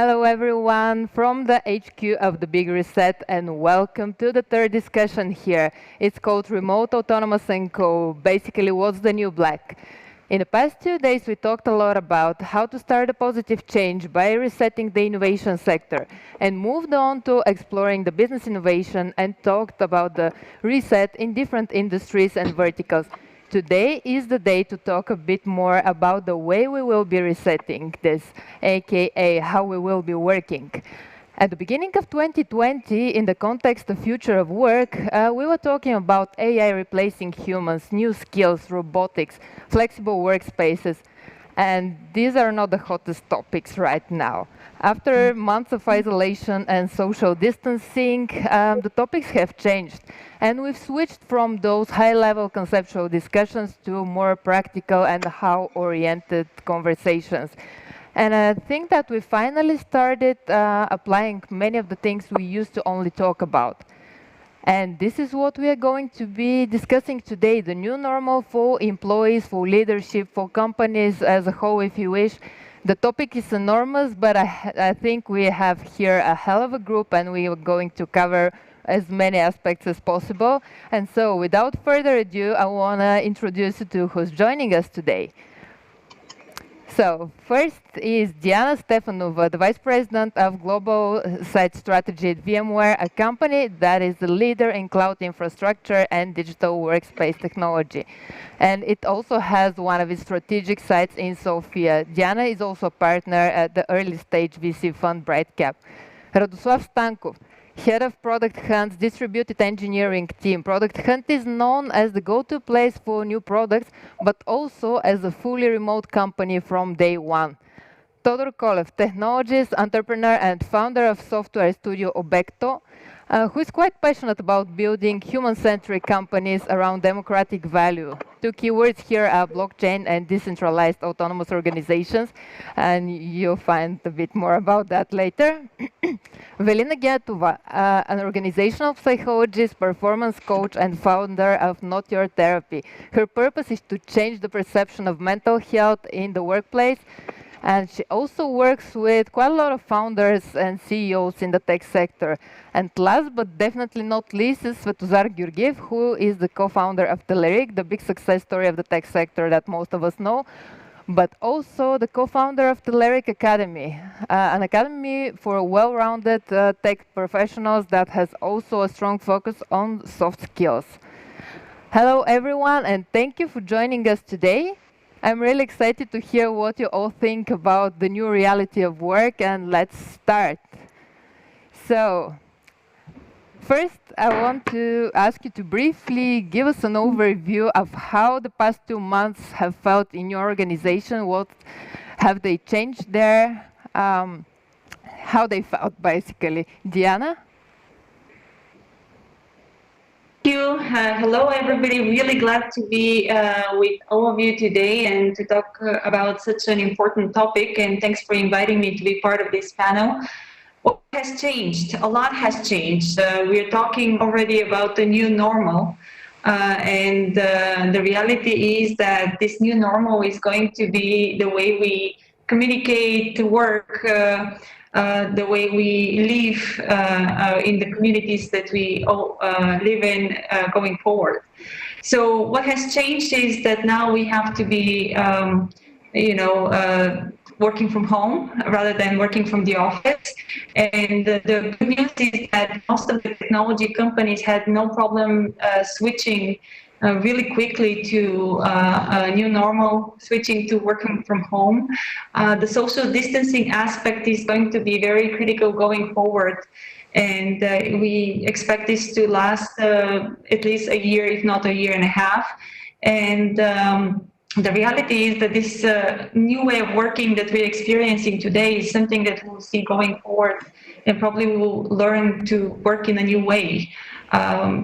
Hello, everyone, from the HQ of the Big Reset, and welcome to the third discussion here. It's called Remote, Autonomous, and Co. Basically, what's the new black? In the past 2 days, we talked a lot about how to start a positive change by resetting the innovation sector, and moved on to exploring the business innovation and talked about the reset in different industries and verticals. Today is the day to talk a bit more about the way we will be resetting this, aka how we will be working. At the beginning of 2020, in the context of future of work, we were talking about AI replacing humans, new skills, robotics, flexible workspaces. And these are not the hottest topics right now. After months of isolation and social distancing, the topics have changed. And we've switched from those high-level conceptual discussions to more practical and how-oriented conversations. And I think that we finally started applying many of the things we used to only talk about. And this is what we are going to be discussing today, the new normal for employees, for leadership, for companies as a whole, if you wish. The topic is enormous, but I think we have here a hell of a group, and we are going to cover as many aspects as possible. And so, without further ado, I want to introduce you to who's joining us today. So, first is Diana Stefanova, the Vice President of Global Site Strategy at VMware, a company that is the leader in cloud infrastructure and digital workspace technology. And it also has one of its strategic sites in Sofia. Diana is also a partner at the early stage VC fund Brightcap. Radoslav Stankov, Head of ProductHunt's distributed engineering team. ProductHunt is known as the go-to place for new products, but also as a fully remote company from day one. Todor Kolev, technologist, entrepreneur, and founder of software studio Obecto, who is quite passionate about building human-centric companies around democratic value. Two keywords here are blockchain and decentralized autonomous organizations, and you'll find a bit more about that later. Velina Gyatova, an organizational psychologist, performance coach, and founder of Not Your Therapy. Her purpose is to change the perception of mental health in the workplace. And she also works with quite a lot of founders and CEOs in the tech sector. And last but definitely not least is Svetozar Georgiev, who is the co-founder of Telerik, the big success story of the tech sector that most of us know, but also the co-founder of Telerik Academy, an academy for well-rounded tech professionals that has also a strong focus on soft skills. Hello, everyone, and thank you for joining us today. I'm really excited to hear what you all think about the new reality of work, and let's start. So, first, I want to ask you to briefly give us an overview of how the past 2 months have felt in your organization. What have they changed there? How they felt, basically. Diana? Thank you. Hello, everybody. Really glad to be with all of you today and to talk about such an important topic. And thanks for inviting me to be part of this panel. What has changed? A lot has changed. We're talking already about the new normal. And the reality is that this new normal is going to be the way we communicate, to work, the way we live in the communities that we all live in going forward. So what has changed is that now we have to be, working from home rather than working from the office. And the good news is that most of the technology companies had no problem switching really quickly to a new normal, switching to working from home. The social distancing aspect is going to be very critical going forward. And we expect this to last at least a year, if not a year and a half. And the reality is that this new way of working that we're experiencing today is something that we'll see going forward, and probably we'll learn to work in a new way.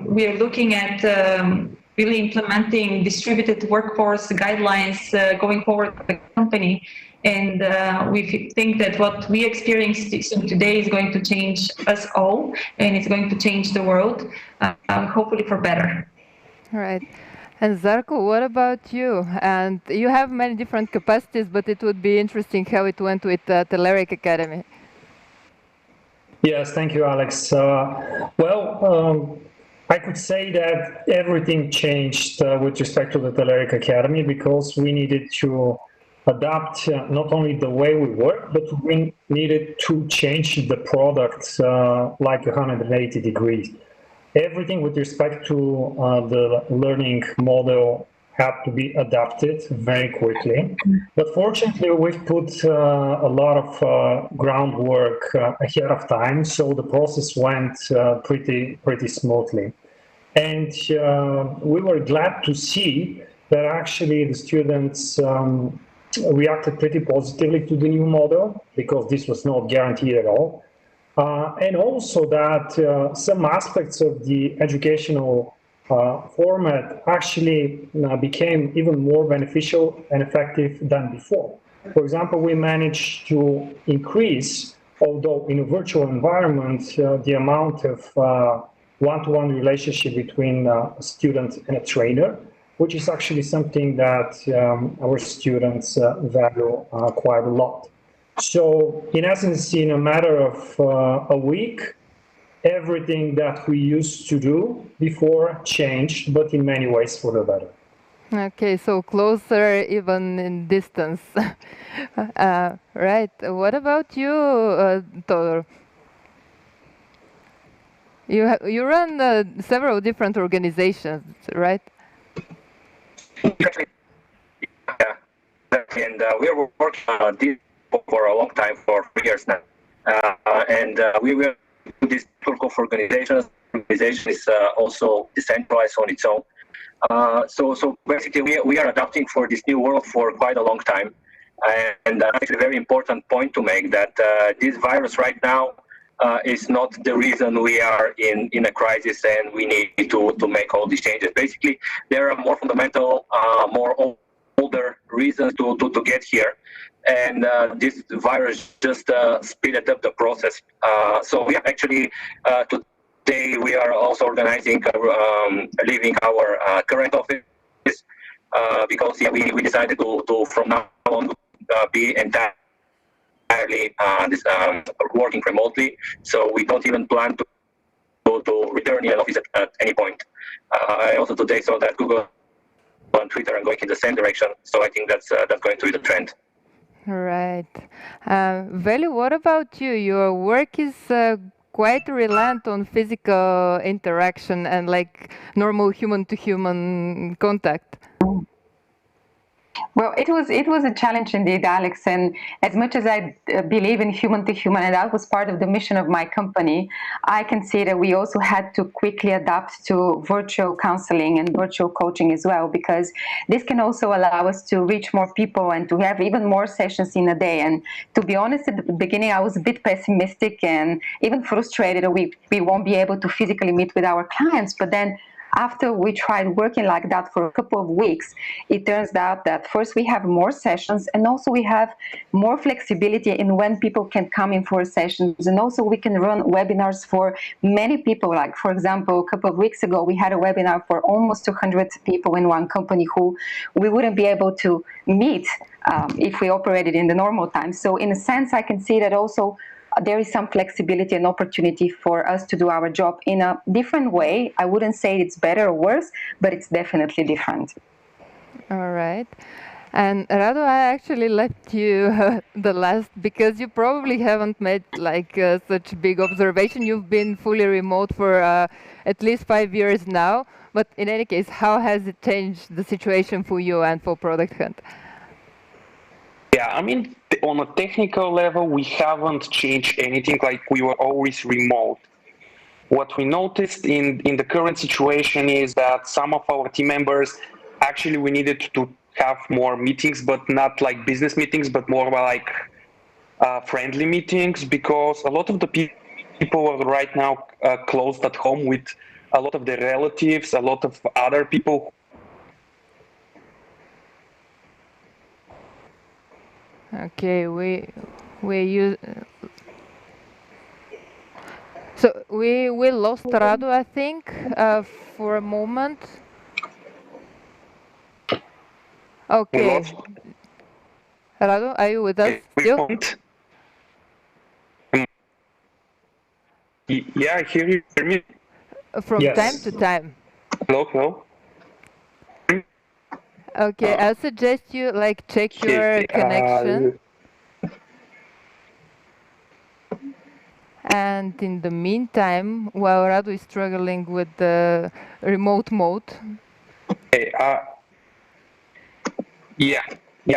We are looking at really implementing distributed workforce guidelines going forward for the company. And we think that what we experience today is going to change us all, and it's going to change the world, hopefully for better. All right. And Zarko, what about you? And you have many different capacities, but it would be interesting how it went with Telerik Academy. Yes, thank you, Alex. I could say that everything changed with respect to the Telerik Academy because we needed to adapt not only the way we work, but we needed to change the product like 180 degrees. Everything with respect to the learning model had to be adapted very quickly. But fortunately, we've put a lot of groundwork ahead of time, so the process went pretty smoothly. And we were glad to see that actually the students reacted pretty positively to the new model, because this was not guaranteed at all. And also that some aspects of the educational format actually became even more beneficial and effective than before. For example, we managed to increase, although in a virtual environment, the amount of one-to-one relationship between a student and a trainer, which is actually something that our students value quite a lot. So in essence, in a matter of a week, everything that we used to do before changed, but in many ways for the better. Okay, so closer even in distance. Right. What about you, Todor? You run several different organizations, right? Yeah, and we are working on this for a long time, for 3 years now. And we will do this network of organizations. Organization is also decentralized on its own. So basically, we are adapting for this new world for quite a long time. And actually, a very important point to make that this virus right now is not the reason we are in a crisis and we need to make all these changes. Basically, there are more fundamental, more older reasons to get here, and this virus just speeded up the process. So we are actually today we are also organizing leaving our current office because we decided to from now on be entirely working remotely. So we don't even plan to return in an office at any point. I also today saw that Google and Twitter are going in the same direction. So I think that's going to be the trend. Right. Veli, what about you? Your work is quite reliant on physical interaction and like normal human-to-human contact. Well, it was a challenge indeed, Alex. And as much as I believe in human to human, and that was part of the mission of my company, I can see that we also had to quickly adapt to virtual counseling and virtual coaching as well, because this can also allow us to reach more people and to have even more sessions in a day. And to be honest, at the beginning, I was a bit pessimistic and even frustrated that we won't be able to physically meet with our clients. But then after we tried working like that for a couple of weeks, it turns out that first we have more sessions, and also we have more flexibility in when people can come in for sessions, and also we can run webinars for many people. Like, for example, a couple of weeks ago, we had a webinar for almost 200 people in one company who we wouldn't be able to meet if we operated in the normal time. So in a sense, I can see that also there is some flexibility and opportunity for us to do our job in a different way. I wouldn't say it's better or worse, but it's definitely different. All right. And Rado, I actually left you the last because you probably haven't made like such big observation. You've been fully remote for at least 5 years now. But in any case, how has it changed the situation for you and for ProductHunt? Yeah, I mean, on a technical level, we haven't changed anything. Like, we were always remote. What we noticed in the current situation is that some of our team members, actually, we needed to have more meetings, but not like business meetings, but more like friendly meetings, because a lot of the people are right now closed at home with a lot of their relatives, a lot of other people. Okay, we use. So we lost Rado, I think, for a moment. Okay. Rado, are you with us still? Yeah, I hear you. Hear me? From Yes. time to time. Hello, hello. Okay, I suggest you like check your Okay. connection. And in the meantime, while Radu is struggling with the remote mode, Okay, yeah,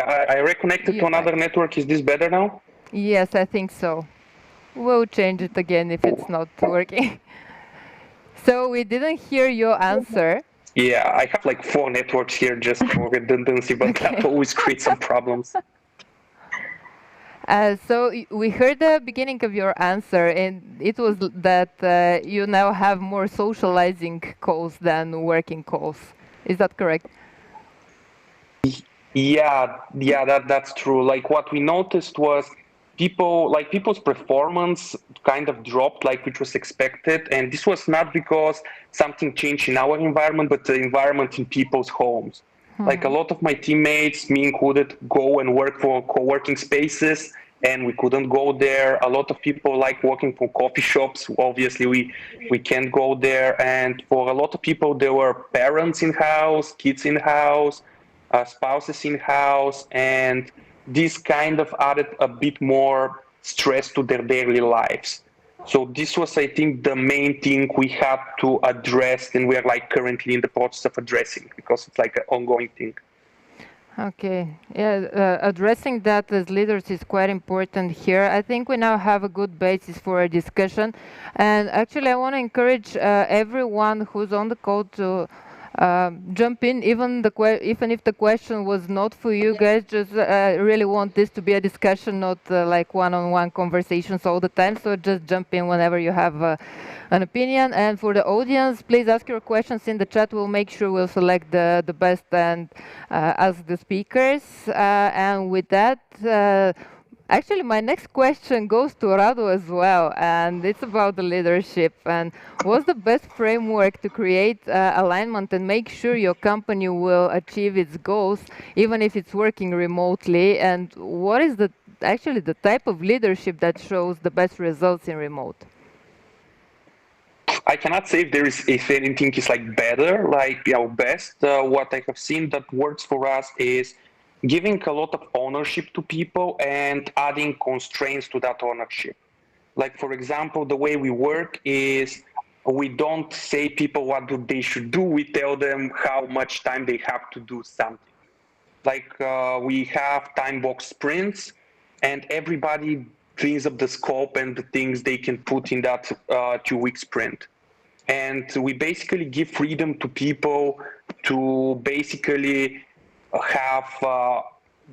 I reconnected to you're back. another network. Is this better now? Yes, I think so. We'll change it again if it's not working. So we didn't hear your answer. Yeah, I have like 4 networks here just for redundancy, but that Okay. always creates some problems. So we heard the beginning of your answer, and it was that you now have more socializing calls than working calls. Is that correct? Yeah, that's true. Like what we noticed was people's performance kind of dropped, like which was expected, and this was not because something changed in our environment, but the environment in people's homes. Like a lot of my teammates, me included, go and work for co-working spaces, and we couldn't go there. A lot of people like working from coffee shops. Obviously, we can't go there, and for a lot of people, there were parents in house, kids in house, spouses in house, and this kind of added a bit more stress to their daily lives. So this was, I think, the main thing we had to address, and we're like currently in the process of addressing because it's like an ongoing thing. Okay, yeah, addressing that as leaders is quite important here. I think we now have a good basis for a discussion. And actually, I want to encourage everyone who's on the call to jump in, even if the question was not for you guys. Just really want this to be a discussion, not like one-on-one conversations all the time. So just jump in whenever you have an opinion. And for the audience, please ask your questions in the chat. We'll make sure we'll select the best and ask the speakers. And with that, actually, my next question goes to Radu as well, and it's about the leadership. And what's the best framework to create alignment and make sure your company will achieve its goals, even if it's working remotely? And what is actually the type of leadership that shows the best results in remote? I cannot say if anything is like better, like our best. What I have seen that works for us is giving a lot of ownership to people and adding constraints to that ownership. Like for example, the way we work is we don't say people what they should do. We tell them how much time they have to do something. Like we have time box sprints, and everybody cleans up the scope and the things they can put in that 2-week sprint. And we basically give freedom to people to basically have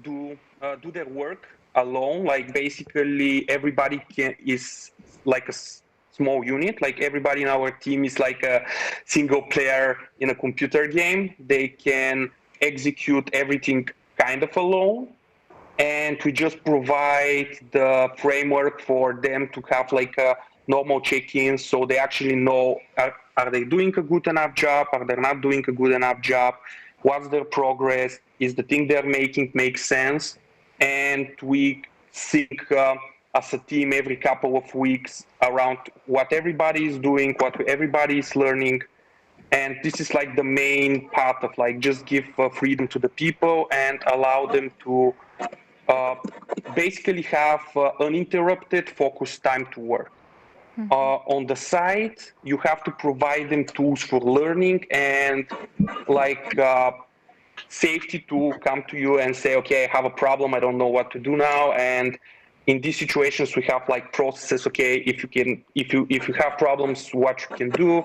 do their work alone. Like basically everybody is like a small unit. Like everybody in our team is like a single player in a computer game. They can execute everything kind of alone, and we just provide the framework for them to have like a normal check-ins, so they actually know are they doing a good enough job, are they not doing a good enough job, what's their progress, is the thing they're making make sense. And we think as a team every couple of weeks around what everybody is doing, what everybody is learning. And this is like the main part of like just give freedom to the people and allow them to basically have uninterrupted focused time to work. On the side, you have to provide them tools for learning and like safety to come to you and say, okay, I have a problem, I don't know what to do now. And in these situations, we have like processes. Okay, if you have problems, what you can do,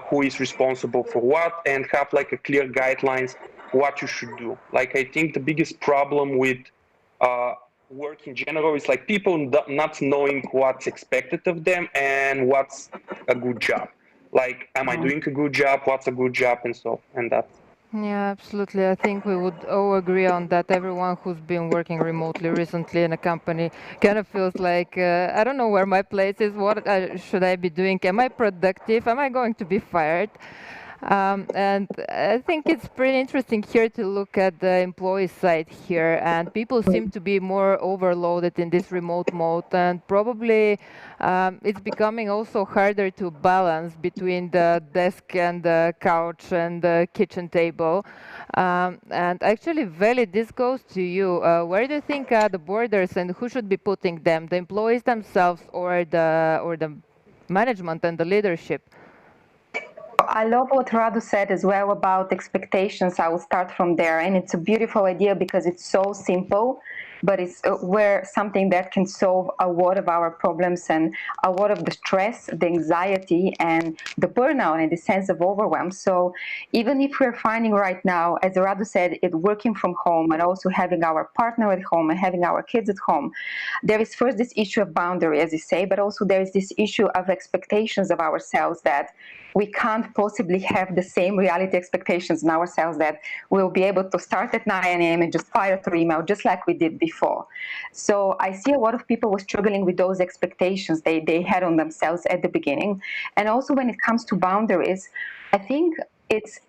who is responsible for what, and have like a clear guidelines what you should do. Like I think the biggest problem with work in general is like people not knowing what's expected of them and what's a good job. Like, am I doing a good job? What's a good job? And that. Yeah, absolutely. I think we would all agree on that. Everyone who's been working remotely recently in a company kind of feels like, I don't know where my place is. What should I be doing? Am I productive? Am I going to be fired? And I think it's pretty interesting here to look at the employee side here, and people seem to be more overloaded in this remote mode, and probably it's becoming also harder to balance between the desk and the couch and the kitchen table. And actually, Veli, this goes to you. Where do you think are the borders, and who should be putting them? The employees themselves, or the management and the leadership? I love what Radu said as well about expectations. I will start from there. And it's a beautiful idea because it's so simple, but it's where something that can solve a lot of our problems and a lot of the stress, the anxiety, and the burnout and the sense of overwhelm. So even if we're finding right now, as Radu said, it working from home and also having our partner at home and having our kids at home, there is first this issue of boundary, as you say, but also there is this issue of expectations of ourselves that we can't possibly have the same reality expectations in ourselves that we'll be able to start at 9 a.m. and just fire through email just like we did before. So I see a lot of people were struggling with those expectations they had on themselves at the beginning. And also when it comes to boundaries, I think it's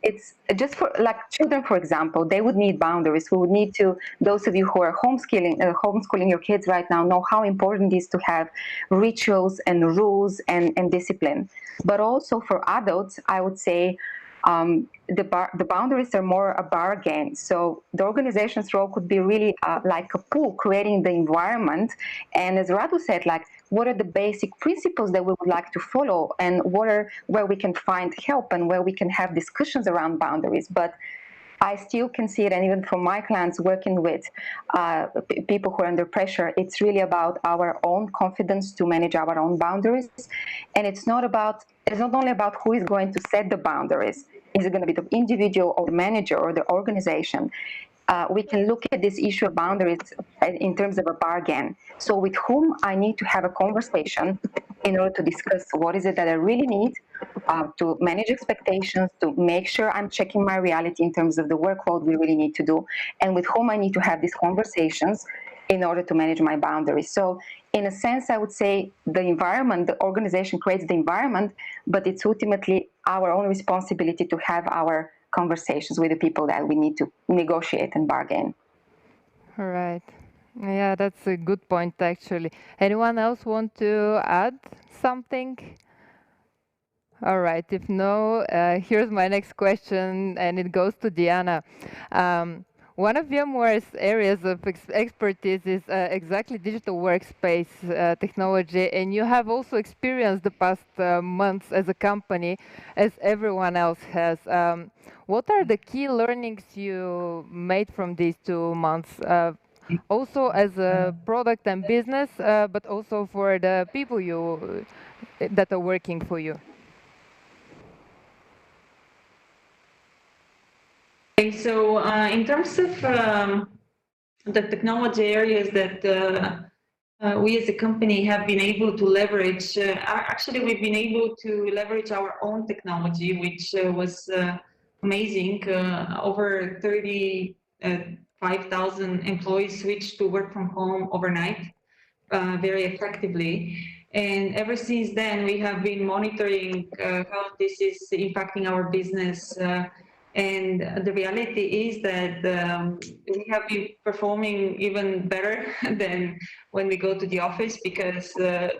just for like children, for example, they would need boundaries. We would need to, those of you who are homeschooling your kids right now know how important it is to have rituals and rules and discipline. But also for adults, I would say the boundaries are more a bargain. So the organization's role could be really like a pool, creating the environment. And as Radu said, like, what are the basic principles that we would like to follow, and where we can find help and where we can have discussions around boundaries. But I still can see it, and even for my clients working with people who are under pressure, it's really about our own confidence to manage our own boundaries. And it's not only about who is going to set the boundaries. Is it going to be the individual or the manager or the organization? We can look at this issue of boundaries in terms of a bargain. So with whom I need to have a conversation in order to discuss what is it that I really need to manage expectations, to make sure I'm checking my reality in terms of the workload we really need to do, and with whom I need to have these conversations in order to manage my boundaries. So in a sense, I would say the environment, the organization creates the environment, but it's ultimately our own responsibility to have our conversations with the people that we need to negotiate and bargain. All right. Yeah, that's a good point, actually. Anyone else want to add something? All right. If no, here's my next question, and it goes to Diana. One of VMware's areas of expertise is exactly digital workspace technology, and you have also experienced the past months as a company, as everyone else has. What are the key learnings you made from these 2 months? Also as a product and business, but also for the people that are working for you. Okay, so in terms of the technology areas that we as a company have been able to leverage, actually we've been able to leverage our own technology, which was amazing. Over 35,000 employees switched to work from home overnight very effectively. And ever since then, we have been monitoring how this is impacting our business. And the reality is that we have been performing even better than when we go to the office, because to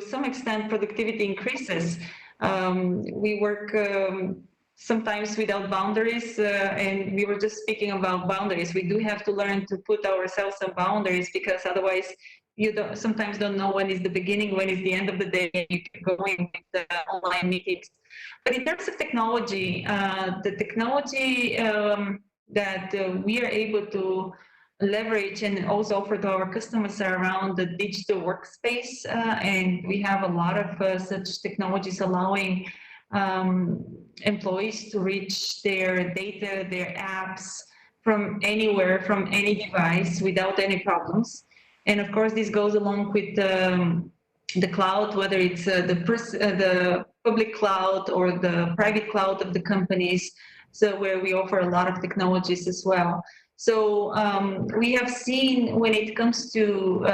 some extent productivity increases. We work sometimes without boundaries, and we were just speaking about boundaries. We do have to learn to put ourselves on boundaries, because otherwise you sometimes don't know when is the beginning, when is the end of the day. You keep going with the online meetings. But in terms of technology, the technology that we are able to leverage and also offer to our customers are around the digital workspace. And we have a lot of such technologies allowing employees to reach their data, their apps from anywhere, from any device without any problems. And of course, this goes along with the cloud, whether it's the public cloud or the private cloud of the companies, so where we offer a lot of technologies as well. So we have seen, when it comes to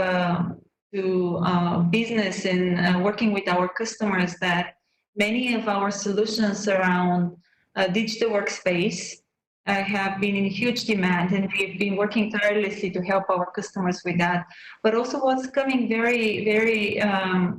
business and working with our customers, that many of our solutions around digital workspace have been in huge demand, and we've been working tirelessly to help our customers with that. But also what's coming very, very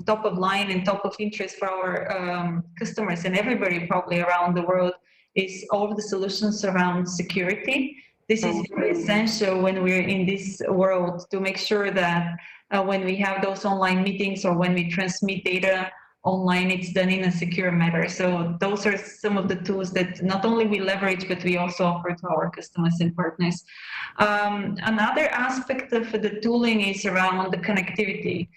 top of line and top of interest for our customers and everybody probably around the world is all of the solutions around security. This is very essential when we're in this world to make sure that when we have those online meetings or when we transmit data online, it's done in a secure manner. So those are some of the tools that not only we leverage, but we also offer to our customers and partners. Another aspect of the tooling is around the connectivity,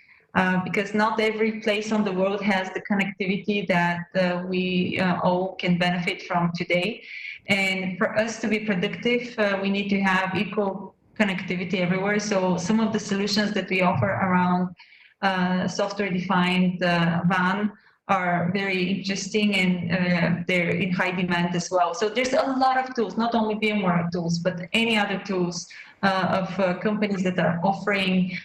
because not every place on the world has the connectivity that we all can benefit from today. And for us to be productive, we need to have equal connectivity everywhere. So some of the solutions that we offer around software-defined WAN are very interesting, and they're in high demand as well. So there's a lot of tools, not only VMware tools, but any other tools of companies that are offering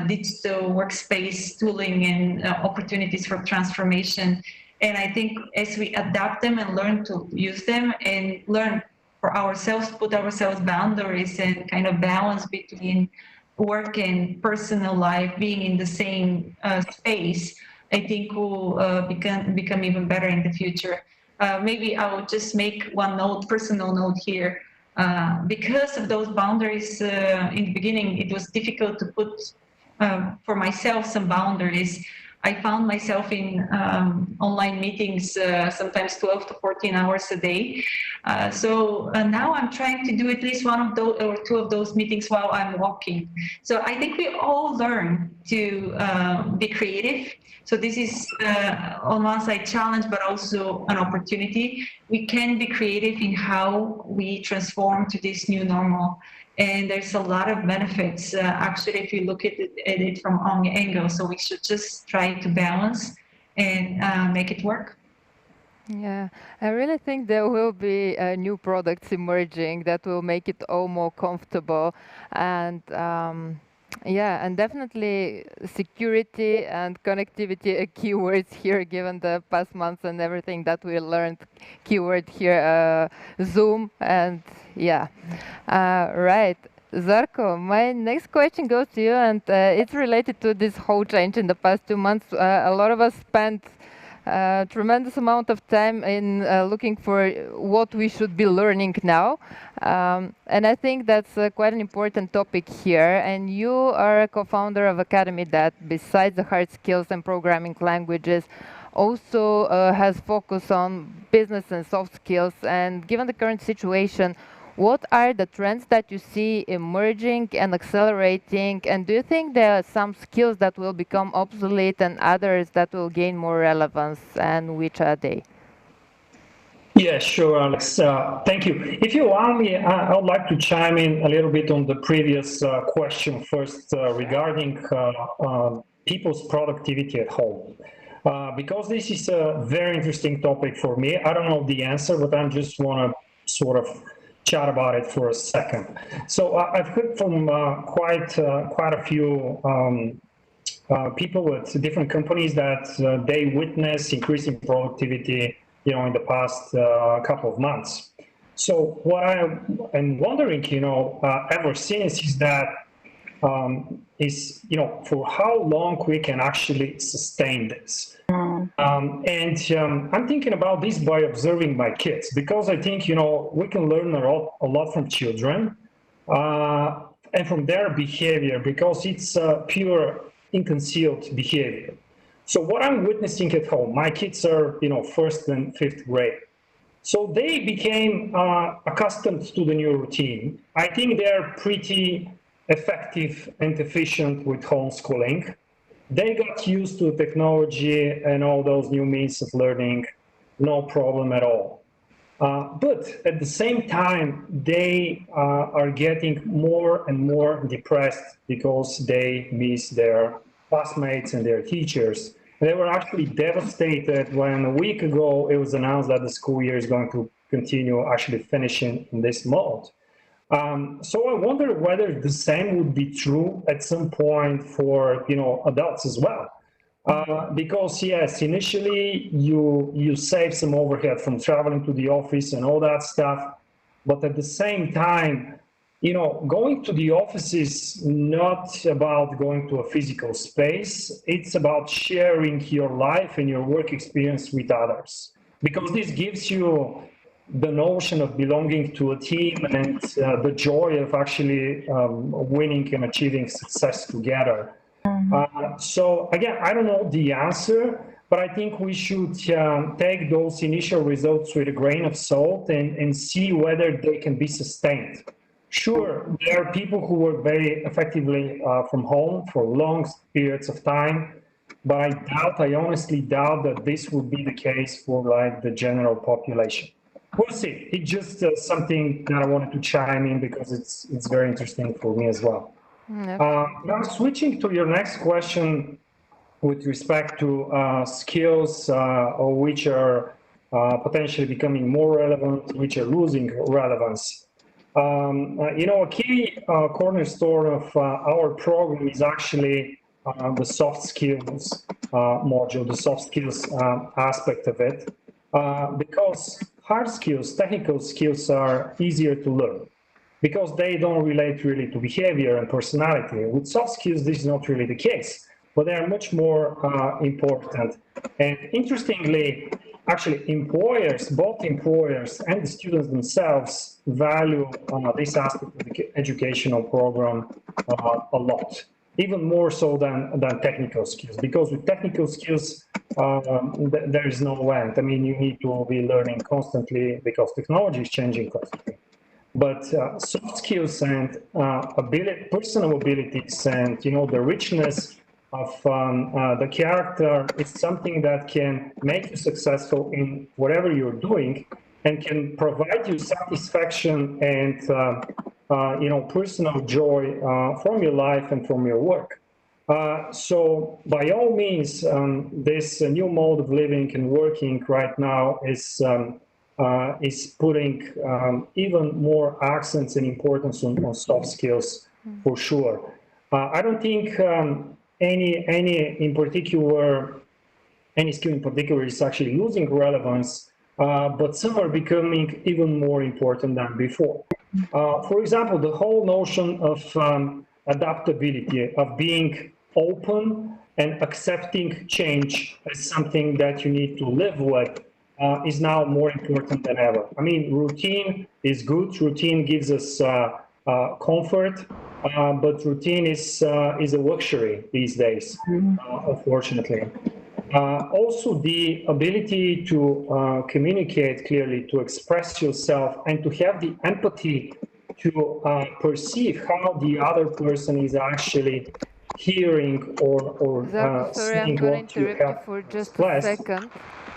digital workspace tooling and opportunities for transformation. And I think as we adapt them and learn to use them and learn for ourselves, put ourselves boundaries and kind of balance between work and personal life being in the same space, I think will become even better in the future. Maybe I will just make one note, personal note here. Because of those boundaries in the beginning, it was difficult to put for myself some boundaries. I found myself in online meetings sometimes 12 to 14 hours a day. So now I'm trying to do at least one of those or two of those meetings while I'm walking. So I think we all learn to be creative. So this is on one side challenge, but also an opportunity. We can be creative in how we transform to this new normal. And there's a lot of benefits, actually, if you look at it from all angles. So we should just try to balance and make it work. Yeah, I really think there will be new products emerging that will make it all more comfortable. And yeah, and definitely security and connectivity are keywords here, given the past months and everything that we learned. Keyword here, Zoom, and yeah. Right. Zarko, my next question goes to you, and it's related to this whole change in the past 2 months. A lot of us spent tremendous amount of time in looking for what we should be learning now. And I think that's quite an important topic here. And you are a co-founder of Academy that, besides the hard skills and programming languages, also has focus on business and soft skills. And given the current situation, what are the trends that you see emerging and accelerating? And do you think there are some skills that will become obsolete and others that will gain more relevance? And which are they? Yeah, sure, Alex. Thank you. If you allow me, I would like to chime in a little bit on the previous question first regarding people's productivity at home. Because this is a very interesting topic for me. I don't know the answer, but I just want to sort of chat about it for a second. So I've heard from quite a few people with different companies that they witness increasing productivity, in the past couple of months. So what I am wondering, ever since is that for how long we can actually sustain this. And I'm thinking about this by observing my kids, because I think, we can learn a lot from children and from their behavior, because it's pure unconcealed behavior. So what I'm witnessing at home, my kids are, first and fifth grade. So they became accustomed to the new routine. I think they're pretty effective and efficient with homeschooling. They got used to technology and all those new means of learning, no problem at all. But at the same time, they are getting more and more depressed because they miss their classmates and their teachers. They were actually devastated when a week ago it was announced that the school year is going to continue actually finishing in this mode. So I wonder whether the same would be true at some point for adults as well. Because yes, initially you save some overhead from traveling to the office and all that stuff, but at the same time, going to the office is not about going to a physical space. It's about sharing your life and your work experience with others, because this gives you the notion of belonging to a team and the joy of actually winning and achieving success together. So again, I don't know the answer, but I think we should take those initial results with a grain of salt and see whether they can be sustained. Sure, there are people who work very effectively from home for long periods of time, but I honestly doubt that this would be the case for like the general population. We'll see. It's just something that I wanted to chime in because it's very interesting for me as well. Now, switching to your next question with respect to skills which are potentially becoming more relevant, which are losing relevance. A key cornerstone of our program is actually the soft skills module, the soft skills aspect of it, because hard skills, technical skills are easier to learn because they don't relate really to behavior and personality. With soft skills, this is not really the case, but they are much more important. And interestingly, actually employers, both employers and the students themselves value this aspect of the educational program a lot, even more so than technical skills, because with technical skills, there is no end. I mean, you need to be learning constantly because technology is changing constantly. But soft skills and personal abilities and, the richness of the character is something that can make you successful in whatever you're doing and can provide you satisfaction and, personal joy from your life and from your work. So by all means, this new mode of living and working right now is putting even more accents and importance on soft skills for sure. I don't think any skill in particular is actually losing relevance, but some are becoming even more important than before. For example, the whole notion of adaptability, of being open and accepting change as something that you need to live with, is now more important than ever. I mean, routine is good. Routine gives us comfort, but routine is a luxury these days, unfortunately. Also, the ability to communicate clearly, to express yourself, and to have the empathy to perceive how the other person is actually hearing or Sorry, I'm seeing going what to you interrupt you have for just expressed. a second.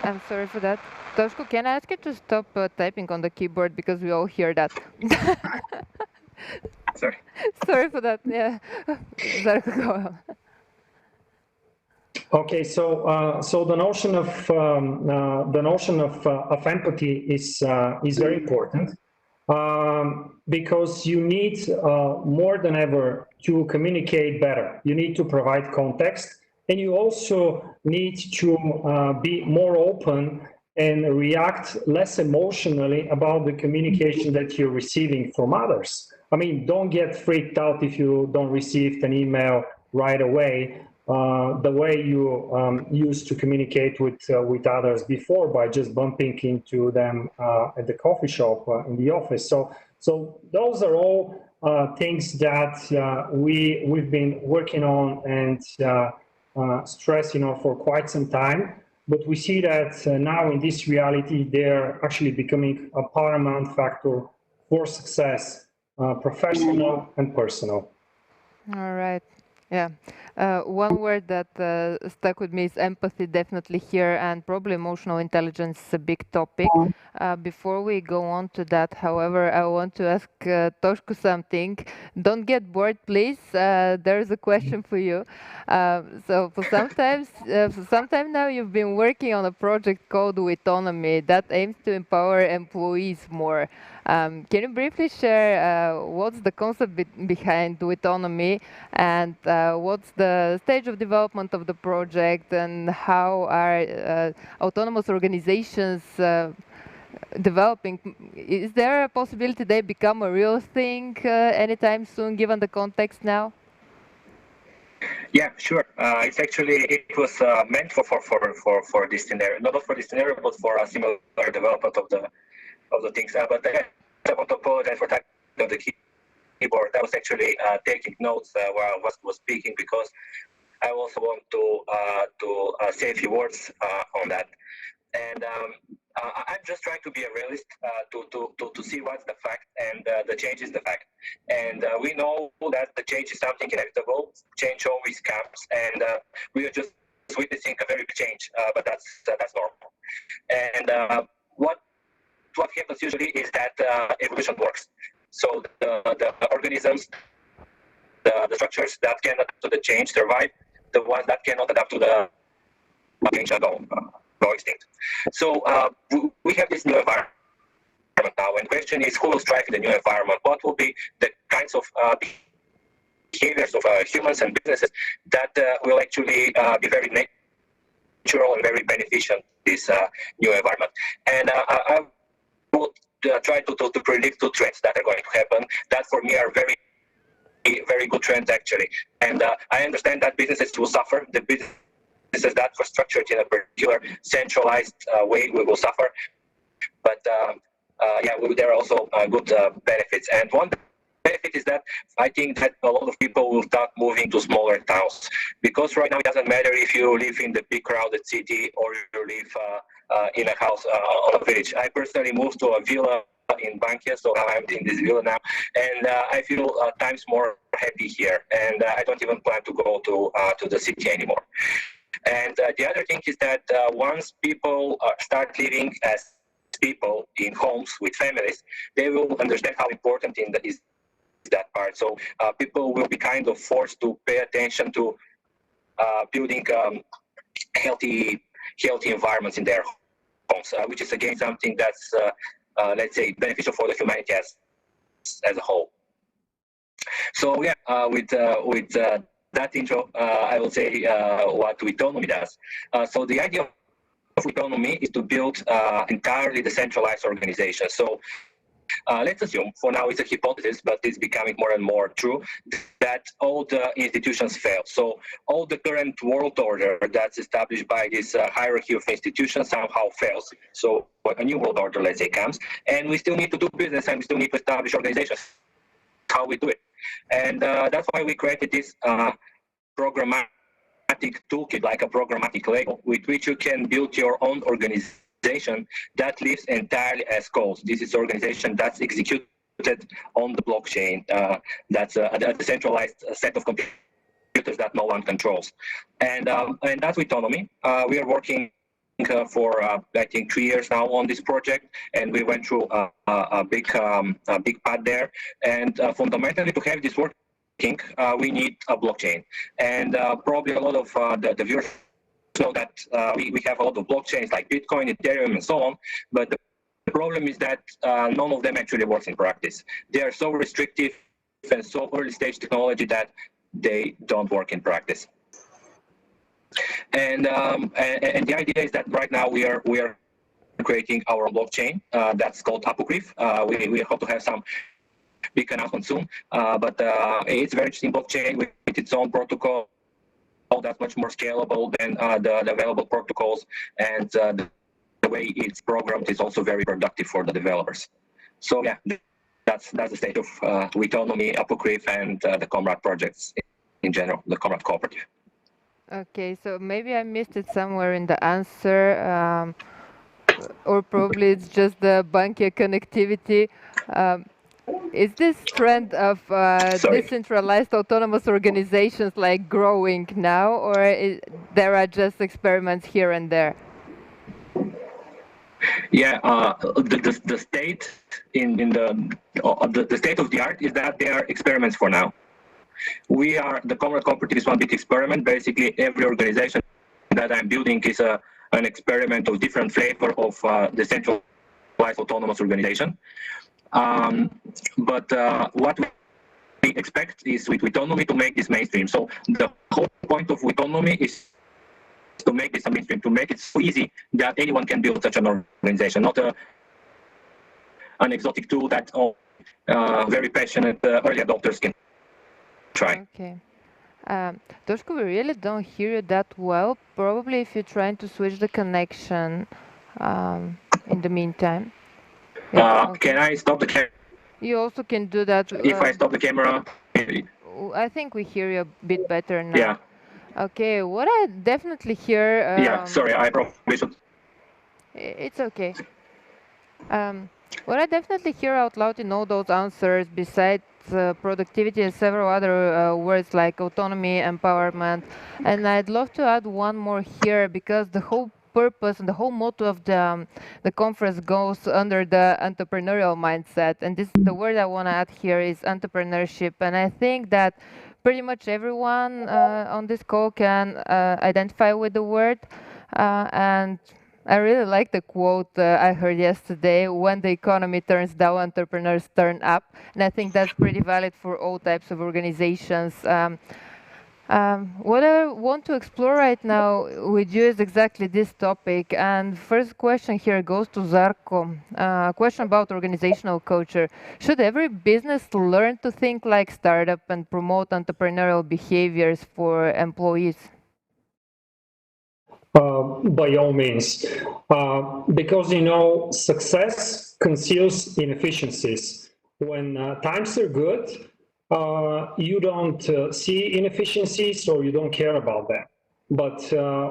I'm sorry for that. Toshko, can I ask you to stop typing on the keyboard because we all hear that? Sorry. Sorry for that. Yeah. Zarko, go on. Okay, so the notion of empathy is very important, because you need more than ever to communicate better. You need to provide context, and you also need to be more open and react less emotionally about the communication that you're receiving from others. I mean, don't get freaked out if you don't receive an email right away, the way you used to communicate with others before by just bumping into them at the coffee shop in the office. So those are all things that we've been working on and stressing for quite some time. But we see that now in this reality, they're actually becoming a paramount factor for success, professional and personal. All right. Yeah. One word that stuck with me is empathy, definitely here, and probably emotional intelligence is a big topic. Before we go on to that, however, I want to ask Toshko something. Don't get bored, please. There's a question for you. So for some time now, you've been working on a project called Autonomy that aims to empower employees more. Can you briefly share what's the concept behind Autonomy and what's the stage of development of the project and how are autonomous organizations developing? Is there a possibility they become a real thing anytime soon, given the context now? Yeah, sure. It's actually it was meant for this scenario, not for this scenario, but for a similar development of the things. But I want to apologize for that on the keyboard. I was actually taking notes while I was speaking because I also want to say a few words on that. And I'm just trying to be a realist to see what's the fact, and the change is the fact. And we know that the change is something inevitable. Change always comes, and we are just witnessing a very big change. But that's normal. And what happens usually is that evolution works. So the organisms, the structures that can adapt to the change survive. The ones that cannot adapt to the change go extinct. So we have this new environment now, and the question is who will strive in the new environment? What will be the kinds of behaviors of humans and businesses that will actually be very natural and very beneficial in this new environment? And I would try to predict two trends that are going to happen that for me are very good trends actually. And I understand that businesses will suffer. The businesses that were structured in a particular centralized way will suffer. But there are also good benefits. And one benefit is that I think that a lot of people will start moving to smaller towns, because right now it doesn't matter if you live in the big crowded city or you live in a house on a village. I personally moved to a villa in Bankia, so I'm in this villa now, and I feel times more happy here, and I don't even plan to go to the city anymore. And the other thing is that once people start living as people in homes with families, they will understand how important is that part. So people will be kind of forced to pay attention to building healthy environments in their homes, which is again something that's let's say beneficial for the humanity as a whole. So yeah, with that intro, I will say what Autonomy does. So the idea of Autonomy is to build entirely decentralized organization. So let's assume, for now it's a hypothesis, but it's becoming more and more true, that all the institutions fail. So all the current world order that's established by this hierarchy of institutions somehow fails. So a new world order, let's say, comes, and we still need to do business, and we still need to establish organizations. How we do it. And that's why we created this programmatic toolkit, like a programmatic Lego, with which you can build your own organization that lives entirely as code. This is an organization that's executed on the blockchain. That's a decentralized set of computers that no one controls. And that's Autonomy. We are working for I think 3 years now on this project, and we went through a big path there. And fundamentally, to have this working, we need a blockchain. And probably a lot of the viewers know that we have a lot of blockchains like Bitcoin, Ethereum, and so on. But the problem is that none of them actually works in practice. They are so restrictive and so early stage technology that they don't work in practice. And the idea is that right now we are creating our own blockchain that's called Apocryph. We hope to have some big announcement soon, but it's a very interesting blockchain with its own protocol that's much more scalable than the available protocols, and the way it's programmed is also very productive for the developers. So yeah, that's the state of Autonomy, Apocryph, and the Comrade projects in general, the Comrade cooperative. Okay, so maybe I missed it somewhere in the answer, or probably it's just the Bankia connectivity. Is this trend of decentralized autonomous organizations like growing now, or there are just experiments here and there? Yeah, the state the state of the art is that they are experiments for now. We are the Comrade Cooperative is one big experiment. Basically, every organization that I'm building is an experiment of different flavor of decentralized autonomous organization. But what we expect is with autonomy to make this mainstream. So the whole point of autonomy is to make this a mainstream, to make it so easy that anyone can build such an organization, not an exotic tool that very passionate early adopters can try. Okay. Toshko, we really don't hear you that well. Probably if you're trying to switch the connection in the meantime. Yeah, okay. Can I stop the camera? You also can do that. If I stop the camera? I think we hear you a bit better now. Yeah. Okay, what I definitely hear... yeah, sorry, I probably should... It's okay. What I definitely hear out loud in all those answers, besides productivity and several other words like autonomy, empowerment, and I'd love to add one more here because the whole purpose and the whole motto of the conference goes under the entrepreneurial mindset, and this the word I want to add here is entrepreneurship, and I think that pretty much everyone on this call can identify with the word, and I really like the quote I heard yesterday, when the economy turns down, entrepreneurs turn up. And I think that's pretty valid for all types of organizations. What I want to explore right now with you is exactly this topic. And first question here goes to Zarko. A question about organizational culture. Should every business learn to think like startup and promote entrepreneurial behaviors for employees? By all means, because success conceals inefficiencies. When times are good, you don't see inefficiencies or you don't care about them. But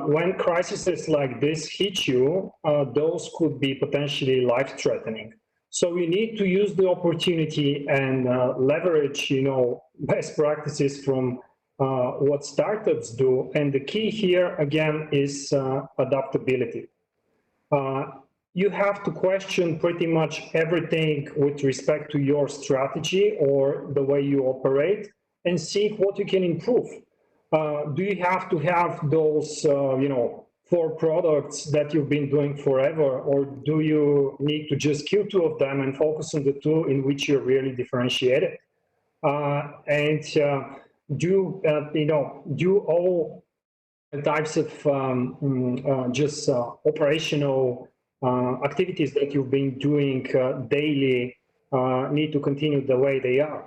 when crises like this hit you, those could be potentially life-threatening. So we need to use the opportunity and leverage, best practices from what startups do. And the key here, again, is adaptability. You have to question pretty much everything with respect to your strategy or the way you operate and see what you can improve. Do you have to have those, 4 products that you've been doing forever, or do you need to just kill 2 of them and focus on the 2 in which you're really differentiated? Do all types of just operational activities that you've been doing daily need to continue the way they are?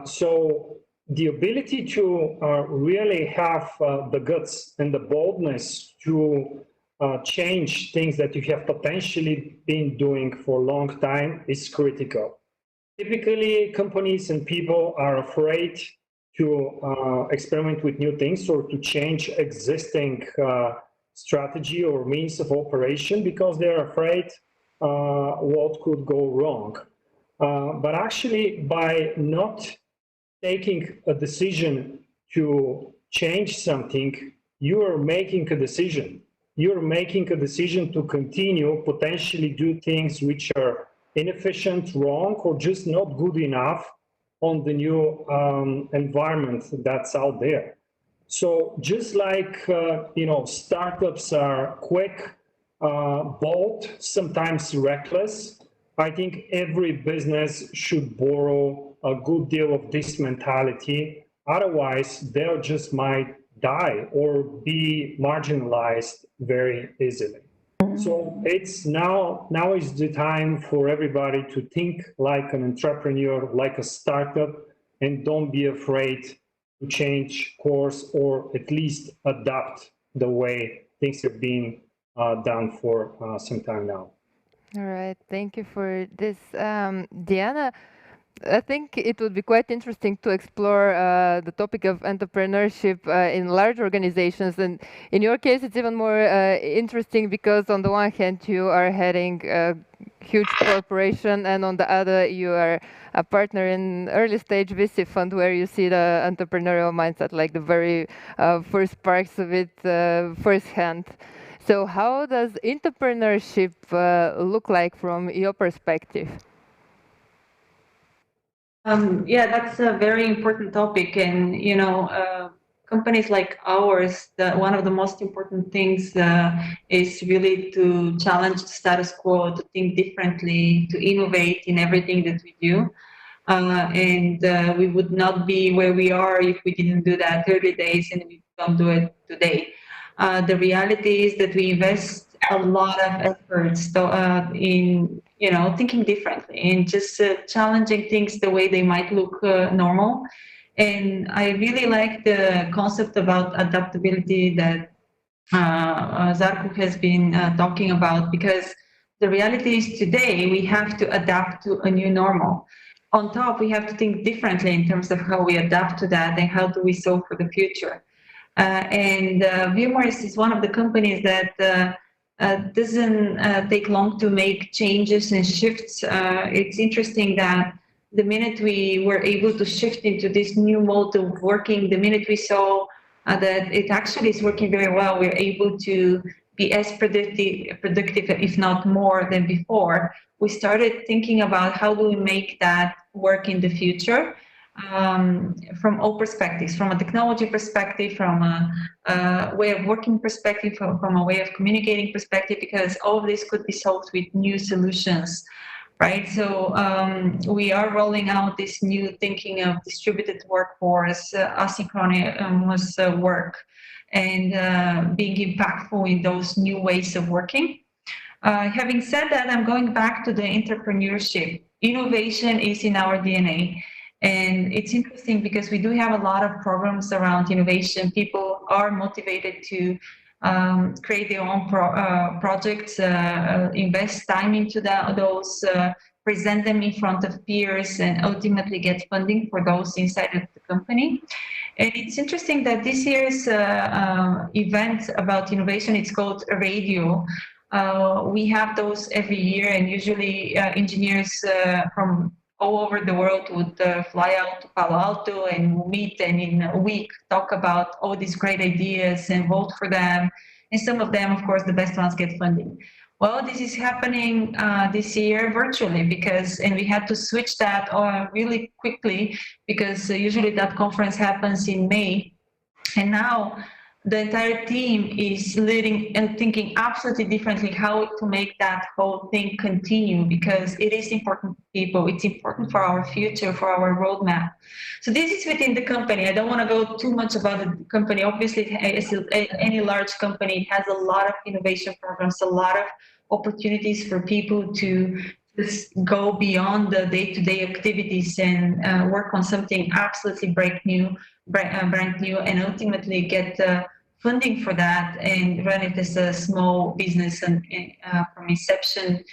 So the ability to really have the guts and the boldness to change things that you have potentially been doing for a long time is critical. Typically, companies and people are afraid to experiment with new things or to change existing strategy or means of operation because they're afraid what could go wrong. But actually, by not taking a decision to change something, you are making a decision. You're making a decision to continue, potentially do things which are inefficient, wrong, or just not good enough on the new environment that's out there. So just like, startups are quick, bold, sometimes reckless, I think every business should borrow a good deal of this mentality. Otherwise, they just might die or be marginalized very easily. So it's now is the time for everybody to think like an entrepreneur, like a startup, and don't be afraid to change course or at least adapt the way things have been done for some time now. All right, thank you for this. Diana, I think it would be quite interesting to explore the topic of entrepreneurship in large organizations. And in your case, it's even more interesting because on the one hand, you are heading a huge corporation, and on the other, you are a partner in early stage VC fund where you see the entrepreneurial mindset, like the very first sparks of it firsthand. So how does entrepreneurship look like from your perspective? Yeah, that's a very important topic, and companies like ours, one of the most important things is really to challenge the status quo, to think differently, to innovate in everything that we do. And we would not be where we are if we didn't do that early days, and we don't do it today. The reality is that we invest a lot of efforts in thinking differently and just challenging things the way they might look normal. And I really like the concept about adaptability that Zarko has been talking about, because the reality is today we have to adapt to a new normal. On top, we have to think differently in terms of how we adapt to that and how do we solve for the future. And Viewmores is one of the companies that doesn't take long to make changes and shifts. It's interesting that the minute we were able to shift into this new mode of working, the minute we saw that it actually is working very well, we're able to be as productive, if not more than before. We started thinking about how do we make that work in the future, from all perspectives, from a technology perspective, from a way of working perspective, from a way of communicating perspective, because all of this could be solved with new solutions, right? So we are rolling out this new thinking of distributed workforce, asynchronous work, and being impactful in those new ways of working. Having said that, I'm going back to the entrepreneurship. Innovation is in our DNA. And it's interesting because we do have a lot of programs around innovation. People are motivated to create their own projects, invest time into those, present them in front of peers, and ultimately get funding for those inside of the company. And it's interesting that this year's event about innovation, it's called Radio. We have those every year, and usually engineers from all over the world would fly out to Palo Alto and meet, and in a week talk about all these great ideas and vote for them. And some of them, of course, the best ones get funding. Well, this is happening this year virtually, and we had to switch that really quickly, because usually that conference happens in May. And now the entire team is leading and thinking absolutely differently how to make that whole thing continue, because it is important to people. It's important for our future, for our roadmap. So this is within the company. I don't want to go too much about the company. Obviously, as any large company, it has a lot of innovation programs, a lot of opportunities for people to just go beyond the day-to-day activities and work on something absolutely brand new, and ultimately get funding for that and run it as a small business, and from inception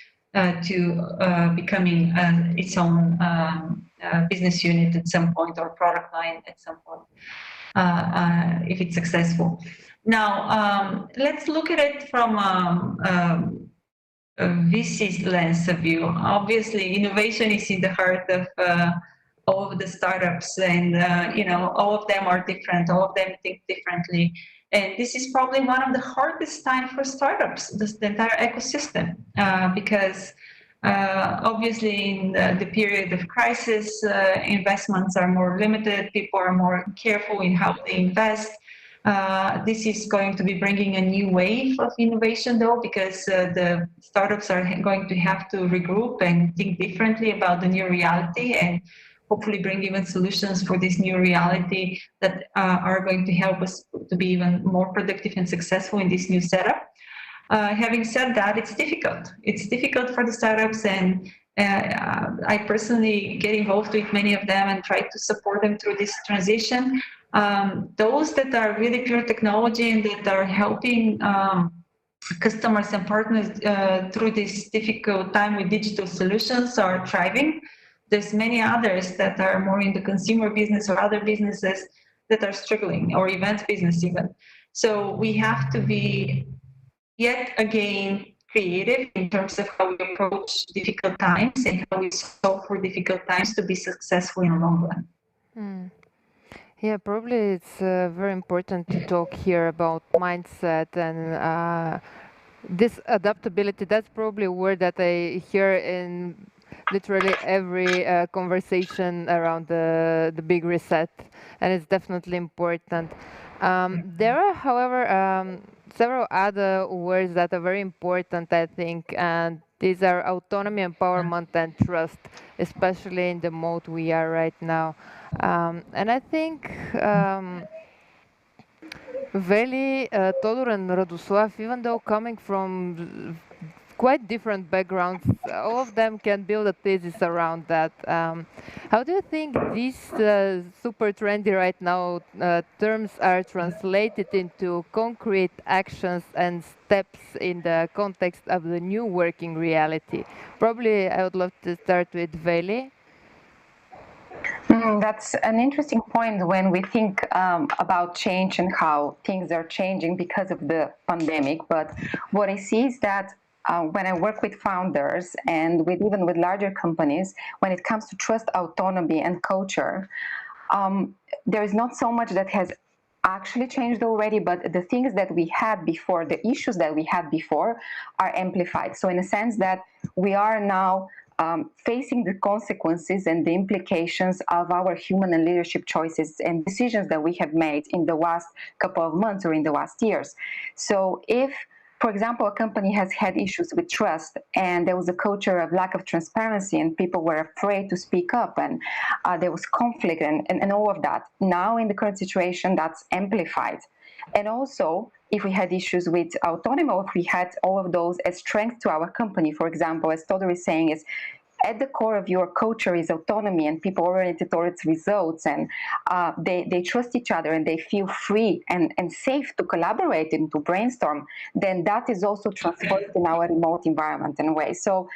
to becoming its own business unit at some point, or product line at some point, if it's successful. Now, let's look at it from VC's lens of view. Obviously, innovation is in the heart of all of the startups, and all of them are different. All of them think differently, and this is probably one of the hardest times for startups, the entire ecosystem, because obviously in the period of crisis, investments are more limited. People are more careful in how they invest. This is going to be bringing a new wave of innovation, though, because the startups are going to have to regroup and think differently about the new reality, and hopefully bring even solutions for this new reality that are going to help us to be even more productive and successful in this new setup. Having said that, it's difficult. It's difficult for the startups, and I personally get involved with many of them and try to support them through this transition. Those that are really pure technology and that are helping customers and partners through this difficult time with digital solutions are thriving. There's many others that are more in the consumer business or other businesses that are struggling, or event business even. So we have to be, yet again, creative in terms of how we approach difficult times and how we solve for difficult times to be successful in the long run. Yeah, probably it's very important to talk here about mindset and This adaptability, that's probably a word that I hear in literally every conversation around the big reset, and it's definitely important. There are, however, several other words that are very important, I think, and these are autonomy, empowerment, and trust, especially in the mode we are right now. And I think Veli, Todor, and Radoslav, even though coming from quite different backgrounds, all of them can build a thesis around that. How do you think these super trendy right now terms are translated into concrete actions and steps in the context of the new working reality? Probably I would love to start with Veli. That's an interesting point when we think about change and how things are changing because of the pandemic. But what I see is that when I work with founders and even with larger companies, when it comes to trust, autonomy, and culture, there is not so much that has actually changed already, but the things that we had before, the issues that we had before, are amplified. So in a sense that we are now facing the consequences and the implications of our human and leadership choices and decisions that we have made in the last couple of months or in the last years. So if, for example, a company has had issues with trust and there was a culture of lack of transparency and people were afraid to speak up and there was conflict and all of that. Now in the current situation, that's amplified. And also, if we had issues with autonomy, or if we had all of those as strength to our company, for example, as Todor is saying, is at the core of your culture is autonomy and people oriented towards results, and they trust each other and they feel free and safe to collaborate and to brainstorm, then that is also transferred in our remote environment in a way. So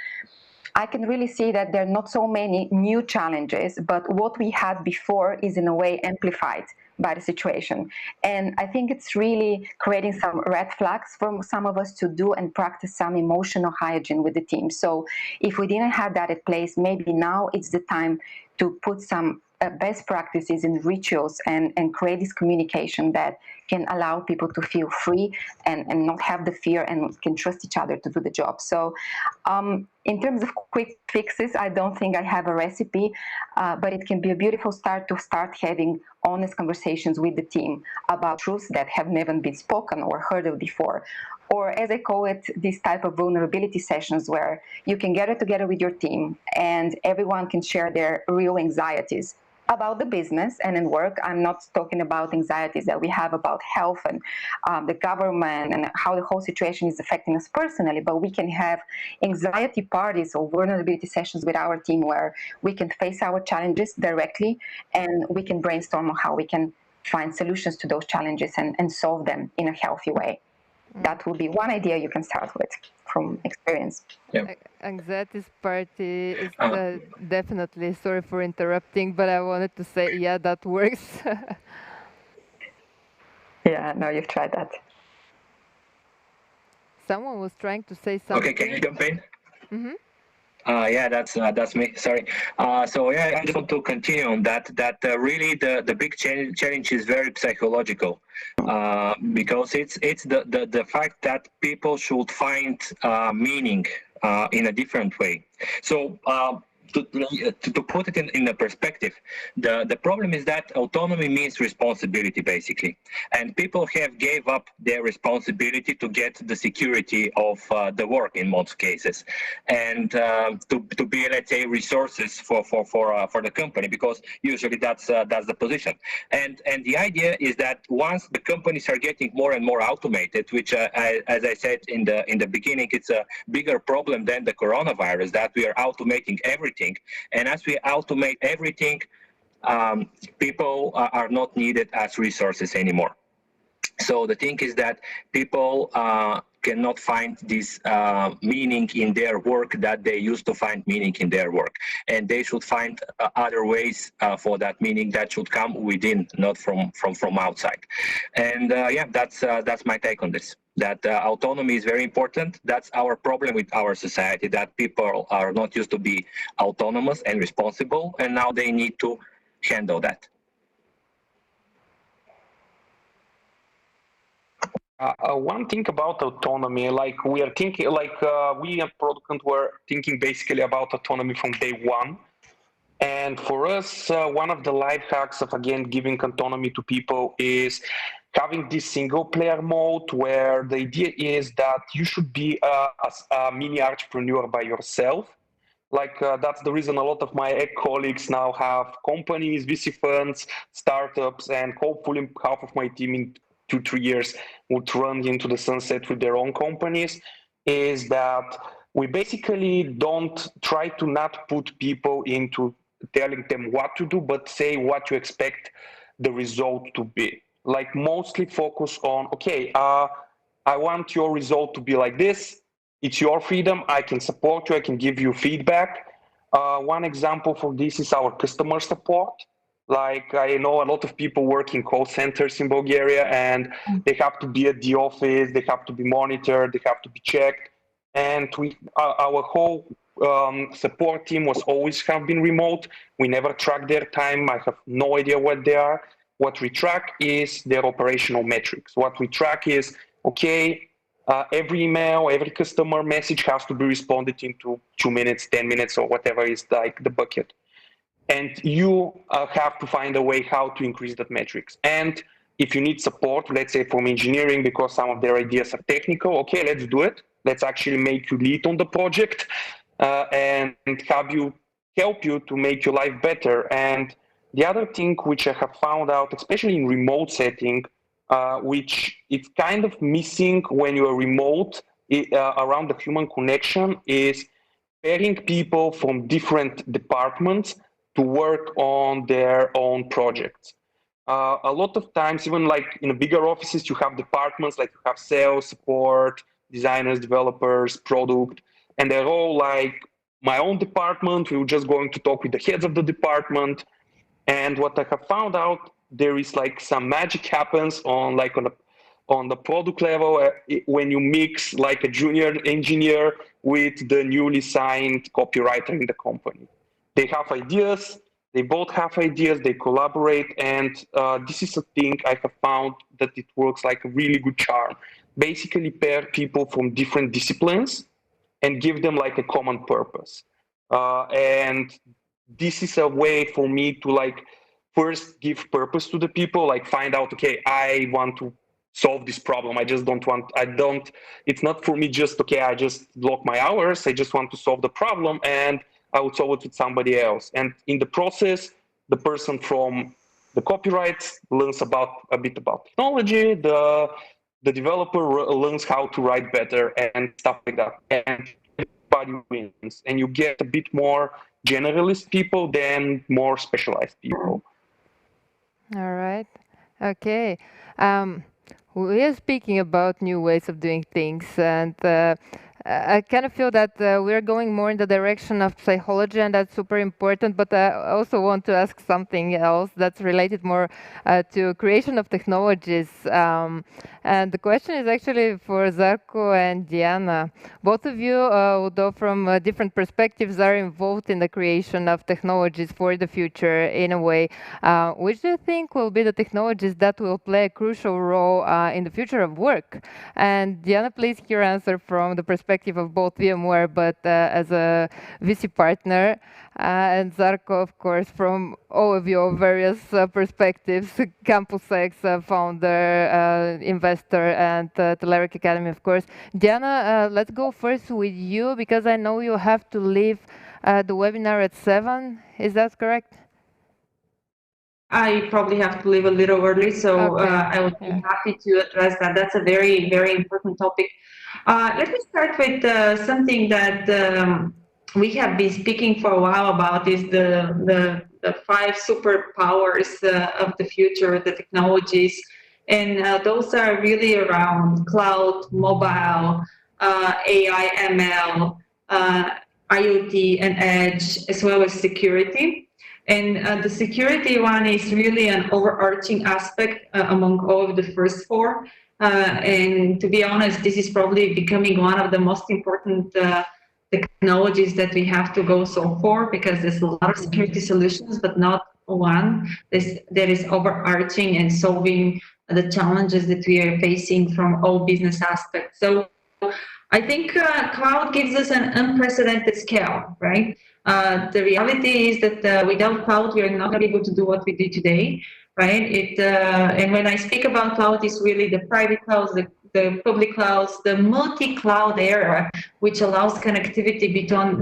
I can really see that there are not so many new challenges, but what we had before is in a way amplified by the situation. And I think it's really creating some red flags for some of us to do and practice some emotional hygiene with the team. So if we didn't have that at place, maybe now it's the time to put some best practices and rituals and create this communication that can allow people to feel free and not have the fear and can trust each other to do the job. So in terms of quick fixes, I don't think I have a recipe, but it can be a beautiful start to start having honest conversations with the team about truths that have never been spoken or heard of before. Or as I call it, this type of vulnerability sessions where you can gather together with your team and everyone can share their real anxieties about the business and in work. I'm not talking about anxieties that we have about health and the government and how the whole situation is affecting us personally, but we can have anxiety parties or vulnerability sessions with our team where we can face our challenges directly and we can brainstorm on how we can find solutions to those challenges and solve them in a healthy way. That would be one idea you can start with from experience. Yeah. Anxiety's party is definitely, sorry for interrupting, but I wanted to say, yeah, that works. Yeah, no, you've tried that. Someone was trying to say something. Okay, can you jump in? Mm-hmm. Yeah, that's me. Sorry. So yeah, I just want to continue on that. Really the big challenge is very psychological, because it's the fact that people should find meaning in a different way. So. To put it in a perspective, the problem is that autonomy means responsibility, basically, and people have gave up their responsibility to get the security of the work in most cases, and to be, let's say, resources for the company, because usually that's the position. And the idea is that once the companies are getting more and more automated, which as I said in the beginning, it's a bigger problem than the coronavirus, that we are automating everything. And as we automate everything, people are not needed as resources anymore. So the thing is that people cannot find this meaning in their work that they used to find meaning in their work, and they should find other ways for that meaning that should come within, not from outside. And yeah, that's my take on this. That autonomy is very important. That's our problem with our society, that people are not used to be autonomous and responsible, and now they need to handle that. One thing about autonomy, like we are thinking, we at ProductHunt were thinking basically about autonomy from day one. And for us, one of the life hacks of, again, giving autonomy to people is having this single player mode where the idea is that you should be a mini entrepreneur by yourself. That's the reason a lot of my colleagues now have companies, VC funds, startups, and hopefully half of my team in 2-3 years would run into the sunset with their own companies, is that we basically don't try to not put people into telling them what to do, but say what you expect the result to be. Like mostly focus on, okay, I want your result to be like this. It's your freedom. I can support you. I can give you feedback. One example for this is our customer support. Like I know a lot of people work in call centers in Bulgaria, and they have to be at the office. They have to be monitored. They have to be checked. And our whole support team was always have been remote. We never track their time. I have no idea what they are. What we track is their operational metrics. What we track is, okay, every email, every customer message has to be responded into 2 minutes, 10 minutes, or whatever is like the bucket. And you have to find a way how to increase that metrics. And if you need support, let's say from engineering, because some of their ideas are technical, okay, let's do it. Let's actually make you lead on the project and help you to make your life better. And the other thing which I have found out, especially in remote setting, which it's kind of missing when you are remote around the human connection, is pairing people from different departments to work on their own projects. A lot of times, even like in the bigger offices, you have departments, like you have sales, support, designers, developers, product, and they're all like, my own department, we were just going to talk with the heads of the department. And what I have found out, there is like some magic happens on the product level when you mix like a junior engineer with the newly signed copywriter in the company. They have ideas, they both have ideas, they collaborate, and this is a thing I have found that it works like a really good charm. Basically pair people from different disciplines and give them like a common purpose. And this is a way for me to like first give purpose to the people, like find out, okay, I want to solve this problem. It's not for me just, okay, I just block my hours. I just want to solve the problem and I would solve it with somebody else. And in the process, the person from the copyright learns a bit about technology. The developer learns how to write better and stuff like that. And everybody wins. And you get a bit more generalist people than more specialized people. All right. Okay. We are speaking about new ways of doing things, and I kind of feel that we're going more in the direction of psychology, and that's super important. But I also want to ask something else that's related more to creation of technologies. And the question is actually for Zarko and Diana. Both of you, although from different perspectives, are involved in the creation of technologies for the future in a way. Which do you think will be the technologies that will play a crucial role in the future of work? And Diana, please hear answer from the perspective of both VMware, but as a VC partner, and Zarko, of course, from all of your various perspectives, CampusX, founder, investor, and Telerik Academy, of course. Diana, let's go first with you, because I know you have to leave the webinar at 7. Is that correct? I probably have to leave a little early, so Okay. I would be happy to address that. That's a very, very important topic. Let me start with something that we have been speaking for a while about, is the 5 superpowers of the future, the technologies. And those are really around cloud, mobile, AI, ML, IoT, and edge, as well as security. And the security one is really an overarching aspect among all of the first 4. And to be honest, this is probably becoming one of the most important technologies that we have to go for, because there's a lot of security solutions, but not one that is overarching and solving the challenges that we are facing from all business aspects. So I think cloud gives us an unprecedented scale, right? The reality is that without cloud, we are not going to be able to do what we do today, right? And when I speak about cloud, it's really the private clouds, the public clouds, the multi-cloud era, which allows connectivity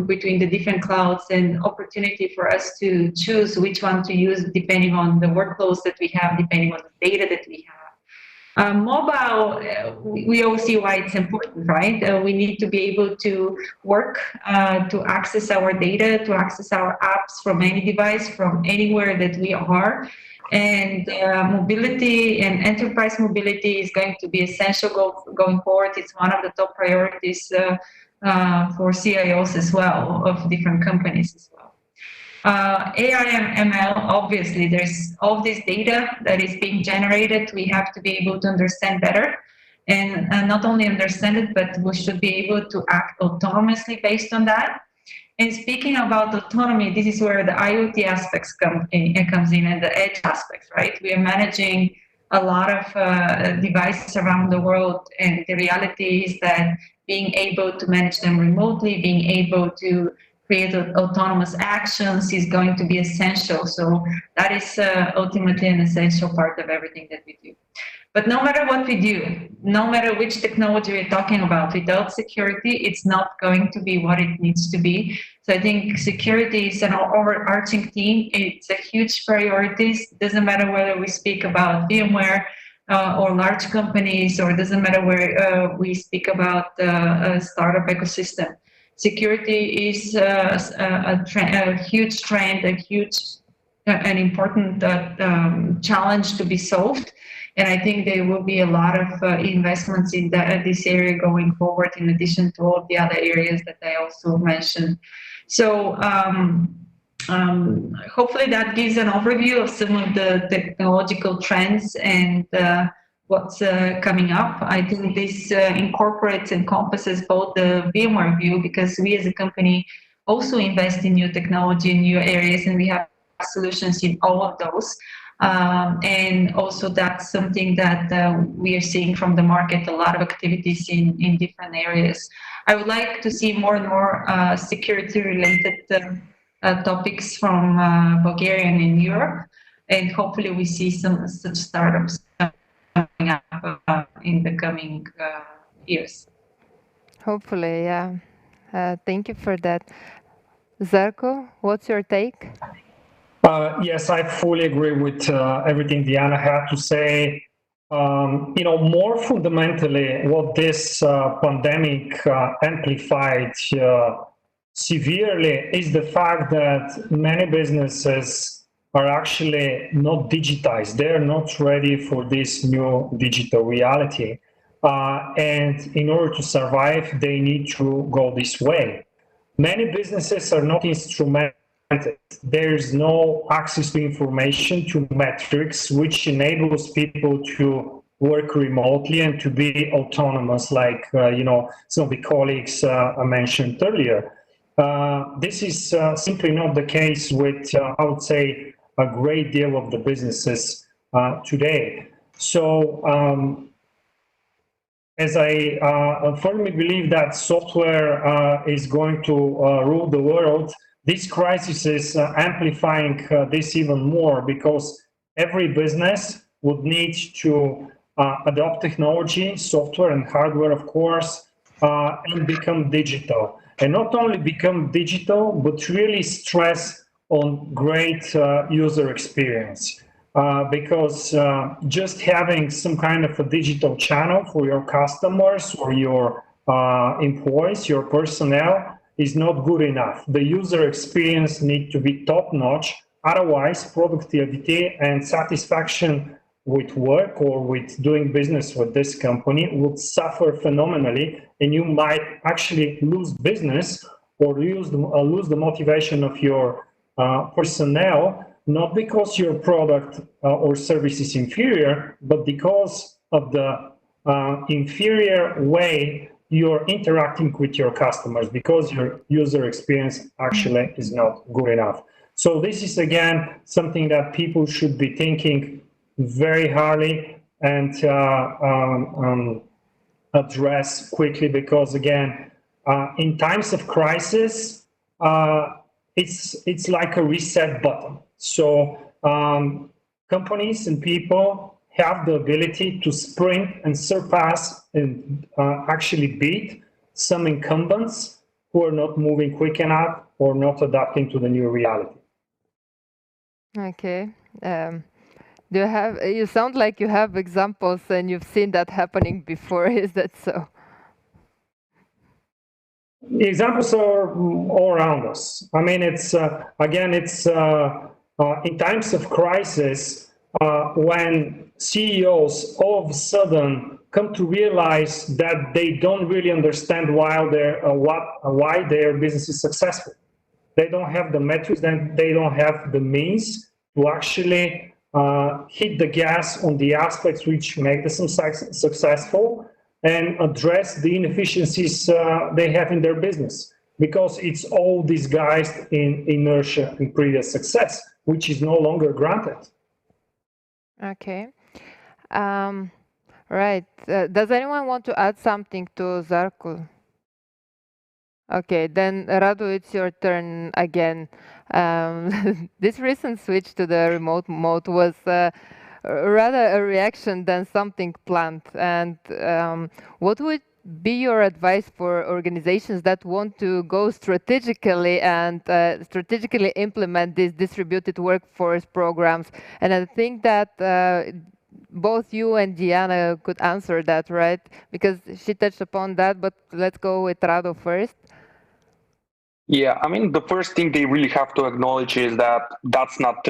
between the different clouds and opportunity for us to choose which one to use depending on the workloads that we have, depending on the data that we have. Mobile, we all see why it's important, right? We need to be able to work, to access our data, to access our apps from any device, from anywhere that we are. And mobility and enterprise mobility is going to be essential going forward. It's one of the top priorities for CIOs as well, of different companies as well. AI and ML, obviously, there's all this data that is being generated. We have to be able to understand better, and not only understand it, but we should be able to act autonomously based on that. And speaking about autonomy, this is where the IoT aspects comes in and the edge aspects, right? We are managing a lot of devices around the world, and the reality is that being able to manage them remotely, being able to create autonomous actions is going to be essential. So that is ultimately an essential part of everything that we do. But no matter what we do, no matter which technology we're talking about, without security, it's not going to be what it needs to be. So I think security is an overarching theme. It's a huge priority. It doesn't matter whether we speak about VMware or large companies, or it doesn't matter where we speak about a startup ecosystem. Security is a huge trend, an important challenge to be solved. And I think there will be a lot of investments in this area going forward, in addition to all the other areas that I also mentioned. So hopefully that gives an overview of some of the technological trends and what's coming up. I think this encompasses both the VMware view, because we as a company also invest in new technology in new areas, and we have solutions in all of those. And also that's something that we are seeing from the market, a lot of activities in different areas. I would like to see more and more security-related topics from Bulgarian in Europe, and hopefully we see some such startups coming up in the coming years. Hopefully, yeah. Thank you for that. Zarko, what's your take? Yes, I fully agree with everything Diana had to say. More fundamentally, what this pandemic amplified severely is the fact that many businesses are actually not digitized. They're not ready for this new digital reality. And in order to survive, they need to go this way. Many businesses are not instrumental. There's no access to information, to metrics, which enables people to work remotely and to be autonomous, like some of the colleagues I mentioned earlier. This is simply not the case with, I would say, a great deal of the businesses today. So, as I firmly believe that software is going to rule the world, this crisis is amplifying this even more, because every business would need to adopt technology, software and hardware, of course, and become digital. And not only become digital, but really stress on great user experience. Because just having some kind of a digital channel for your customers or your employees, your personnel, is not good enough. The user experience needs to be top-notch. Otherwise, productivity and satisfaction with work or with doing business with this company would suffer phenomenally, and you might actually lose business or lose the motivation of your personnel, not because your product or service is inferior, but because of the inferior way you're interacting with your customers, because your user experience actually is not good enough. So this is, again, something that people should be thinking very hardly and address quickly, because again, in times of crisis, it's like a reset button. So companies and people have the ability to sprint and surpass and actually beat some incumbents who are not moving quick enough or not adapting to the new reality. Okay. Do you have? You sound like you have examples and you've seen that happening before. Is that so? The examples are all around us. I mean, it's again, it's in times of crisis when CEOs all of a sudden come to realize that they don't really understand why their business is successful. They don't have the metrics, then they don't have the means to actually hit the gas on the aspects which make them successful and address the inefficiencies they have in their business, because it's all disguised in inertia and previous success, which is no longer granted. Okay. Right. Does anyone want to add something to Zarko? Okay, then Radu, it's your turn again. This recent switch to the remote mode was rather a reaction than something planned. And what would be your advice for organizations that want to go strategically and strategically implement these distributed workforce programs? And I think that both you and Diana could answer that, right? Because she touched upon that, but let's go with Rado first. Yeah, I mean, the first thing they really have to acknowledge is that that's not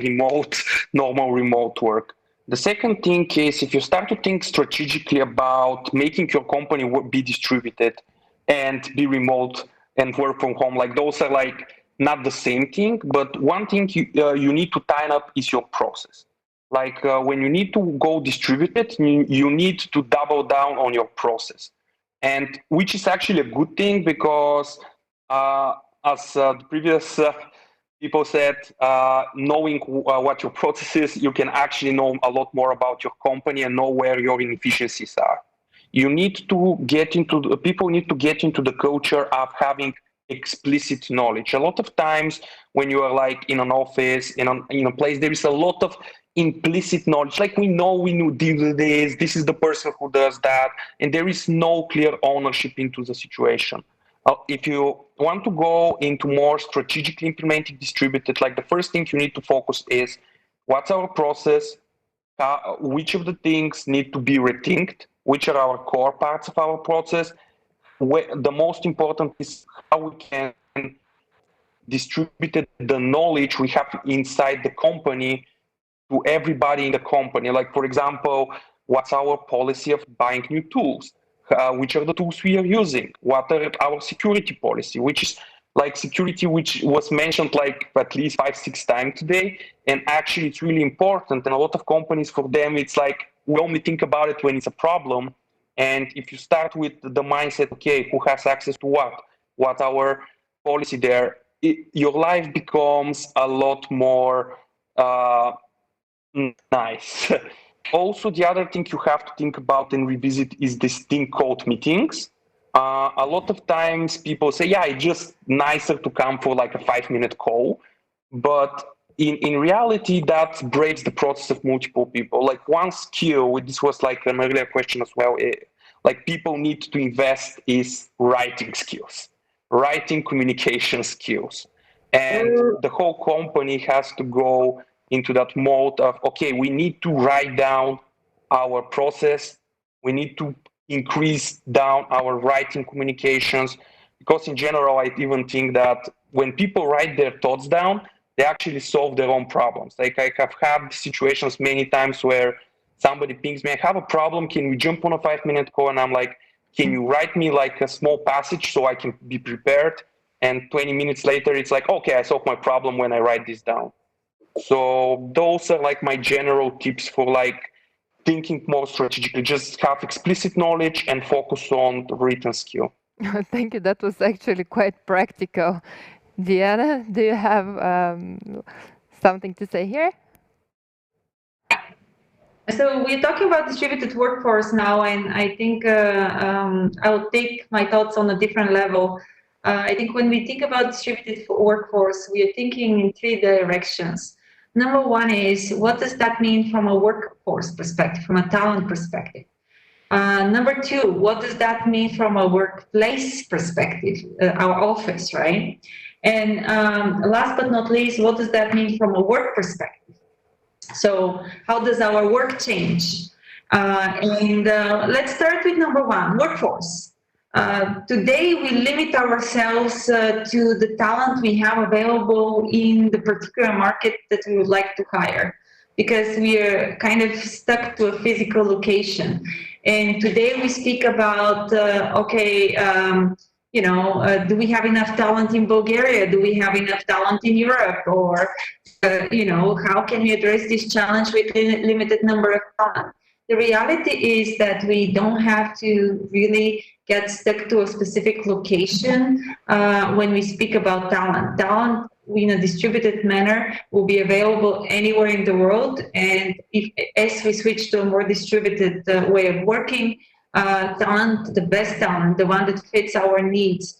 normal remote work. The second thing is, if you start to think strategically about making your company be distributed and be remote and work from home, like those are like not the same thing, but one thing you need to tie up is your process. Like when you need to go distributed, you need to double down on your process, and which is actually a good thing, because as the previous people said, knowing what your process is, you can actually know a lot more about your company and know where your inefficiencies are. You need to get into people need to get into the culture of having explicit knowledge. A lot of times when you are like in an office, in a place, there is a lot of implicit knowledge. Like we do this, this is the person who does that, and there is no clear ownership into the situation. If you want to go into more strategically implementing distributed, like the first thing you need to focus is what's our process, which of the things need to be rethinked, which are our core parts of our process. The most important is how we can distribute the knowledge we have inside the company to everybody in the company. Like, for example, what's our policy of buying new tools? Which are the tools we are using? What are our security policy? Which is like security, which was mentioned like at least 5-6 times today. And actually it's really important. And a lot of companies, for them, it's like we only think about it when it's a problem. And if you start with the mindset, okay, who has access to what? What's our policy there? Your life becomes a lot more nice. Also, the other thing you have to think about and revisit is this thing called meetings. A lot of times people say, yeah, it's just nicer to come for like a 5-minute call. But in reality, that breaks the process of multiple people. Like one skill, this was like an earlier question as well, like people need to invest is writing skills, writing communication skills. And the whole company has to go into that mode of, okay, we need to write down our process. We need to increase down our writing communications, because in general, I even think that when people write their thoughts down, they actually solve their own problems. Like I have had situations many times where somebody pings me, I have a problem, can we jump on a 5-minute call? And I'm like, can you write me like a small passage so I can be prepared? And 20 minutes later, it's like, okay, I solved my problem when I write this down. So those are like my general tips for like thinking more strategically. Just have explicit knowledge and focus on the written skill. Thank you. That was actually quite practical. Diana, do you have something to say here? So we're talking about distributed workforce now, and I think I'll take my thoughts on a different level. I think when we think about distributed workforce, we are thinking in three directions. Number one is, what does that mean from a workforce perspective, from a talent perspective? Number two, what does that mean from a workplace perspective, our office, right? And last but not least, what does that mean from a work perspective? So how does our work change? Let's start with number one, workforce. Today, we limit ourselves to the talent we have available in the particular market that we would like to hire, because we are kind of stuck to a physical location. And today we speak about, do we have enough talent in Bulgaria? Do we have enough talent in Europe? Or how can we address this challenge with a limited number of talent? The reality is that we don't have to really get stuck to a specific location when we speak about talent. Talent in a distributed manner will be available anywhere in the world. And as we switch to a more distributed way of working, talent, the best talent, the one that fits our needs,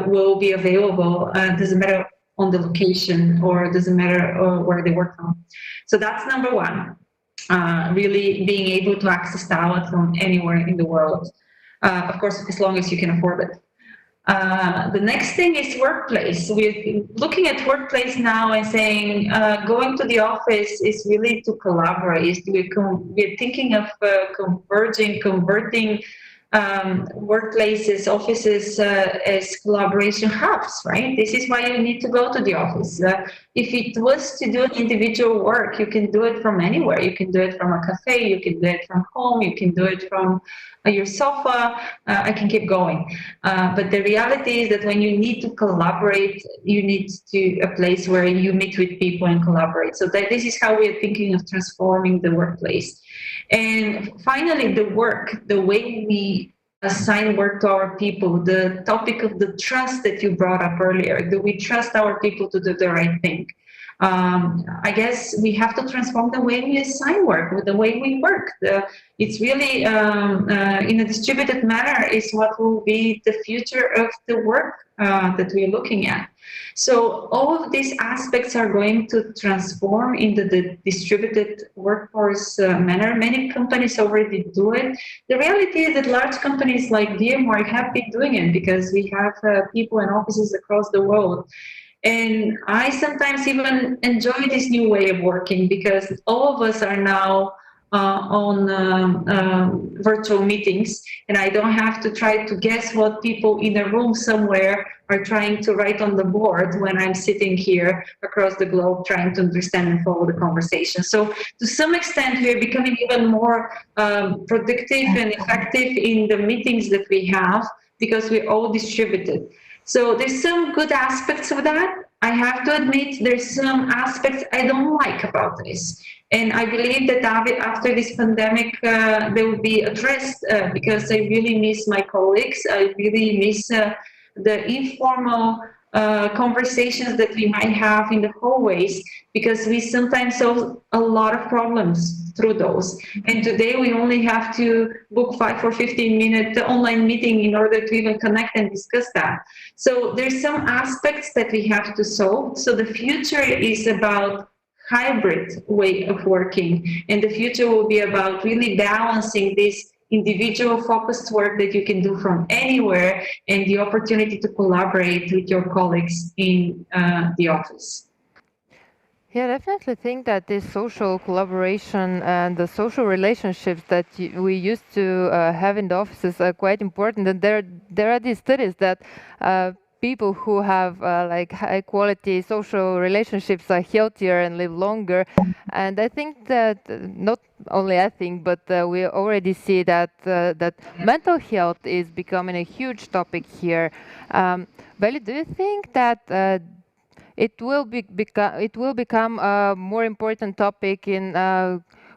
will be available. Doesn't matter on the location, or doesn't matter where they work from. So that's number one, really being able to access talent from anywhere in the world. Of course, as long as you can afford it. The next thing is workplace. We're looking at workplace now and saying going to the office is really to collaborate. We're thinking of converting workplaces, offices as collaboration hubs, right? This is why you need to go to the office. If it was to do an individual work, you can do it from anywhere. You can do it from a cafe, you can do it from home, you can do it from your sofa. I can keep going. But the reality is that when you need to collaborate, you need to a place where you meet with people and collaborate. So this is how we're thinking of transforming the workplace. And finally, the work, the way we assign work to our people, the topic of the trust that you brought up earlier. Do we trust our people to do the right thing? I guess we have to transform the way we assign work, with the way we work. It's really, in a distributed manner, is what will be the future of the work that we're looking at. So all of these aspects are going to transform into the distributed workforce manner. Many companies already do it. The reality is that large companies like VMware have been doing it, because we have people in offices across the world. And I sometimes even enjoy this new way of working, because all of us are now on virtual meetings, and I don't have to try to guess what people in a room somewhere are trying to write on the board when I'm sitting here across the globe trying to understand and follow the conversation. So to some extent, we are becoming even more productive and effective in the meetings that we have, because we're all distributed. So there's some good aspects of that. I have to admit, there's some aspects I don't like about this. And I believe that after this pandemic, they will be addressed, because I really miss my colleagues. I really miss the informal conversations that we might have in the hallways, because we sometimes solve a lot of problems through those. And today we only have to book 5 or 15-minute online meeting in order to even connect and discuss that. So there's some aspects that we have to solve. So the future is about hybrid way of working, and the future will be about really balancing this individual focused work that you can do from anywhere, and the opportunity to collaborate with your colleagues in the office. Yeah, I definitely think that this social collaboration and the social relationships that we used to have in the offices are quite important. And there are these studies that people who have like high quality social relationships are healthier and live longer. And I think that not only I think, but we already see that that mental health is becoming a huge topic here. Veli, do you think that it will become a more important topic in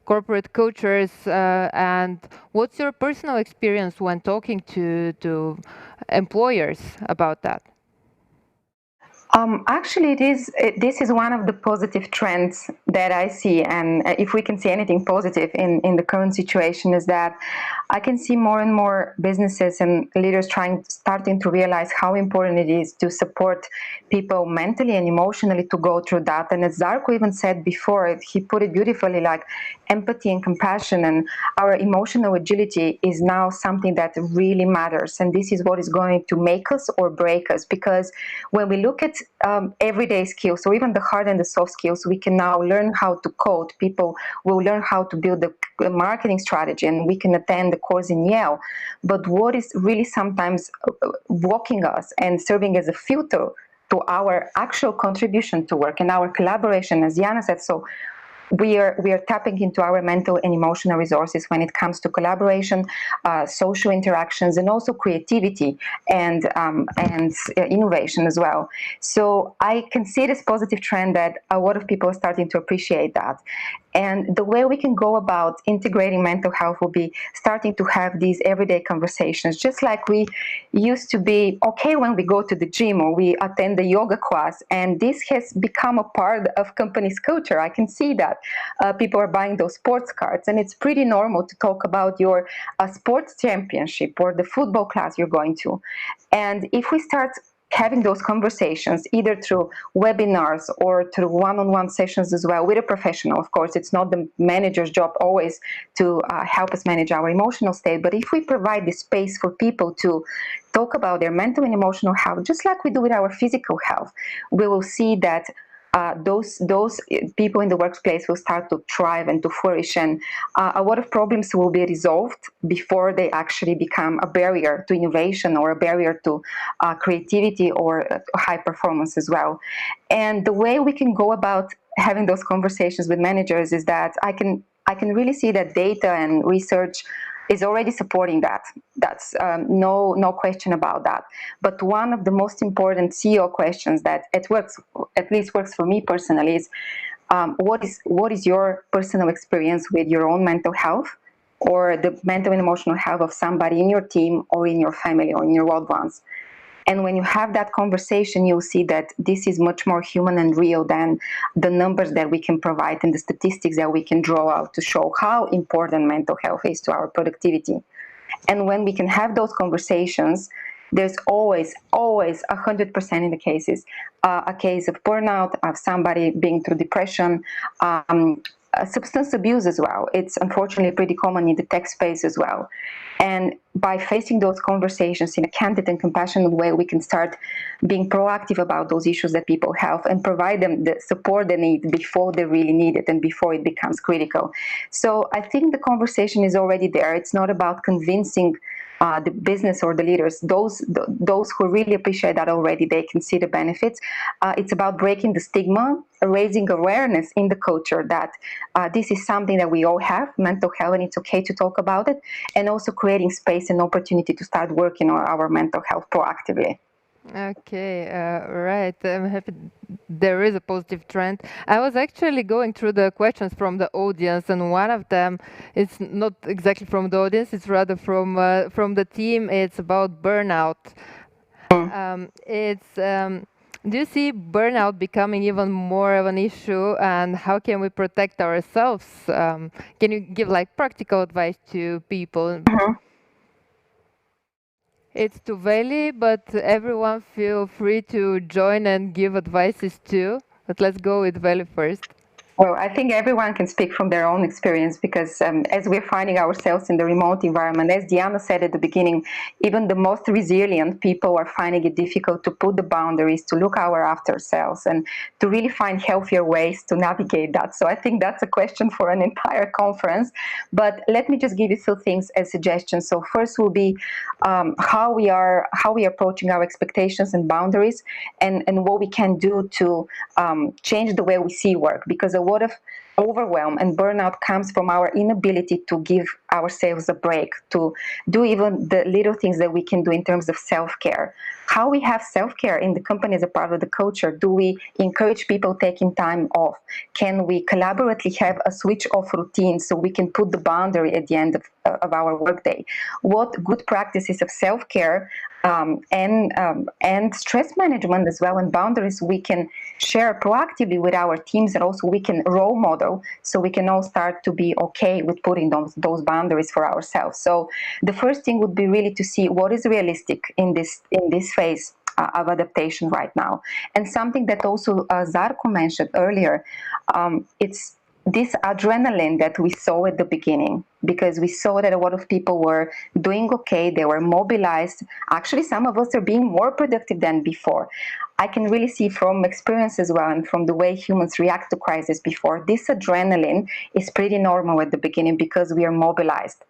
corporate cultures? And what's your personal experience when talking to employers about that? Actually, this is one of the positive trends that I see, and if we can see anything positive in the current situation, is that I can see more and more businesses and leaders starting to realize how important it is to support people mentally and emotionally to go through that. And as Darko even said before, he put it beautifully, like empathy and compassion and our emotional agility is now something that really matters. And this is what is going to make us or break us, because when we look at everyday skills, or even the hard and the soft skills, we can now learn how to code. People will learn how to build a marketing strategy, and we can attend the course in Yale. But what is really sometimes blocking us and serving as a filter to our actual contribution to work and our collaboration, as Yana said, so we are tapping into our mental and emotional resources when it comes to collaboration, social interactions, and also creativity and innovation as well. So I can see this positive trend that a lot of people are starting to appreciate that. And the way we can go about integrating mental health will be starting to have these everyday conversations, just like we used to be okay when we go to the gym or we attend the yoga class. And this has become a part of company's culture. I can see that people are buying those sports cards, and it's pretty normal to talk about your sports championship or the football class you're going to. And if we start having those conversations either through webinars or through one-on-one sessions as well with a professional. Of course, it's not the manager's job always to help us manage our emotional state, but if we provide the space for people to talk about their mental and emotional health, just like we do with our physical health, we will see that those people in the workplace will start to thrive and to flourish, and a lot of problems will be resolved before they actually become a barrier to innovation or a barrier to creativity or high performance as well. And the way we can go about having those conversations with managers is that I can really see that data and research is already supporting that. That's no question about that. But one of the most important CEO questions that at least works for me personally is what is your personal experience with your own mental health or the mental and emotional health of somebody in your team or in your family or in your loved ones? And when you have that conversation, you'll see that this is much more human and real than the numbers that we can provide and the statistics that we can draw out to show how important mental health is to our productivity. And when we can have those conversations, there's always 100% in the cases, a case of burnout, of somebody being through depression, substance abuse as well. It's unfortunately pretty common in the tech space as well. And by facing those conversations in a candid and compassionate way, we can start being proactive about those issues that people have and provide them the support they need before they really need it and before it becomes critical. So I think the conversation is already there. It's not about convincing the business or the leaders. Those who really appreciate that already, they can see the benefits. It's about breaking the stigma, raising awareness in the culture that this is something that we all have, mental health, and it's okay to talk about it, and also creating space and opportunity to start working on our mental health proactively. Okay, right. I'm happy there is a positive trend. I was actually going through the questions from the audience, and one of them is not exactly from the audience, it's rather from the team. It's about burnout. Do you see burnout becoming even more of an issue, and how can we protect ourselves? Can you give like practical advice to people? It's to Veli, but everyone feel free to join and give advices too. But let's go with Veli first. Well, I think everyone can speak from their own experience because as we're finding ourselves in the remote environment, as Diana said at the beginning, even the most resilient people are finding it difficult to put the boundaries, to look after ourselves, and to really find healthier ways to navigate that. So I think that's a question for an entire conference. But let me just give you two things as suggestions. So first will be how we are approaching our expectations and boundaries, and what we can do to change the way we see work, because a lot of overwhelm and burnout comes from our inability to give ourselves a break, to do even the little things that we can do in terms of self-care. How we have self-care in the company as a part of the culture? Do we encourage people taking time off? Can we collaboratively have a switch off routine so we can put the boundary at the end of our workday? What good practices of self-care and stress management as well, and boundaries we can share proactively with our teams, and also we can role model, so we can all start to be okay with putting those boundaries for ourselves. So the first thing would be really to see what is realistic in this phase of adaptation right now. And something that also Zarko mentioned earlier, it's this adrenaline that we saw at the beginning, because we saw that a lot of people were doing okay, they were mobilized. Actually, some of us are being more productive than before. I can really see from experience as well, and from the way humans react to crisis before, this adrenaline is pretty normal at the beginning because we are mobilized.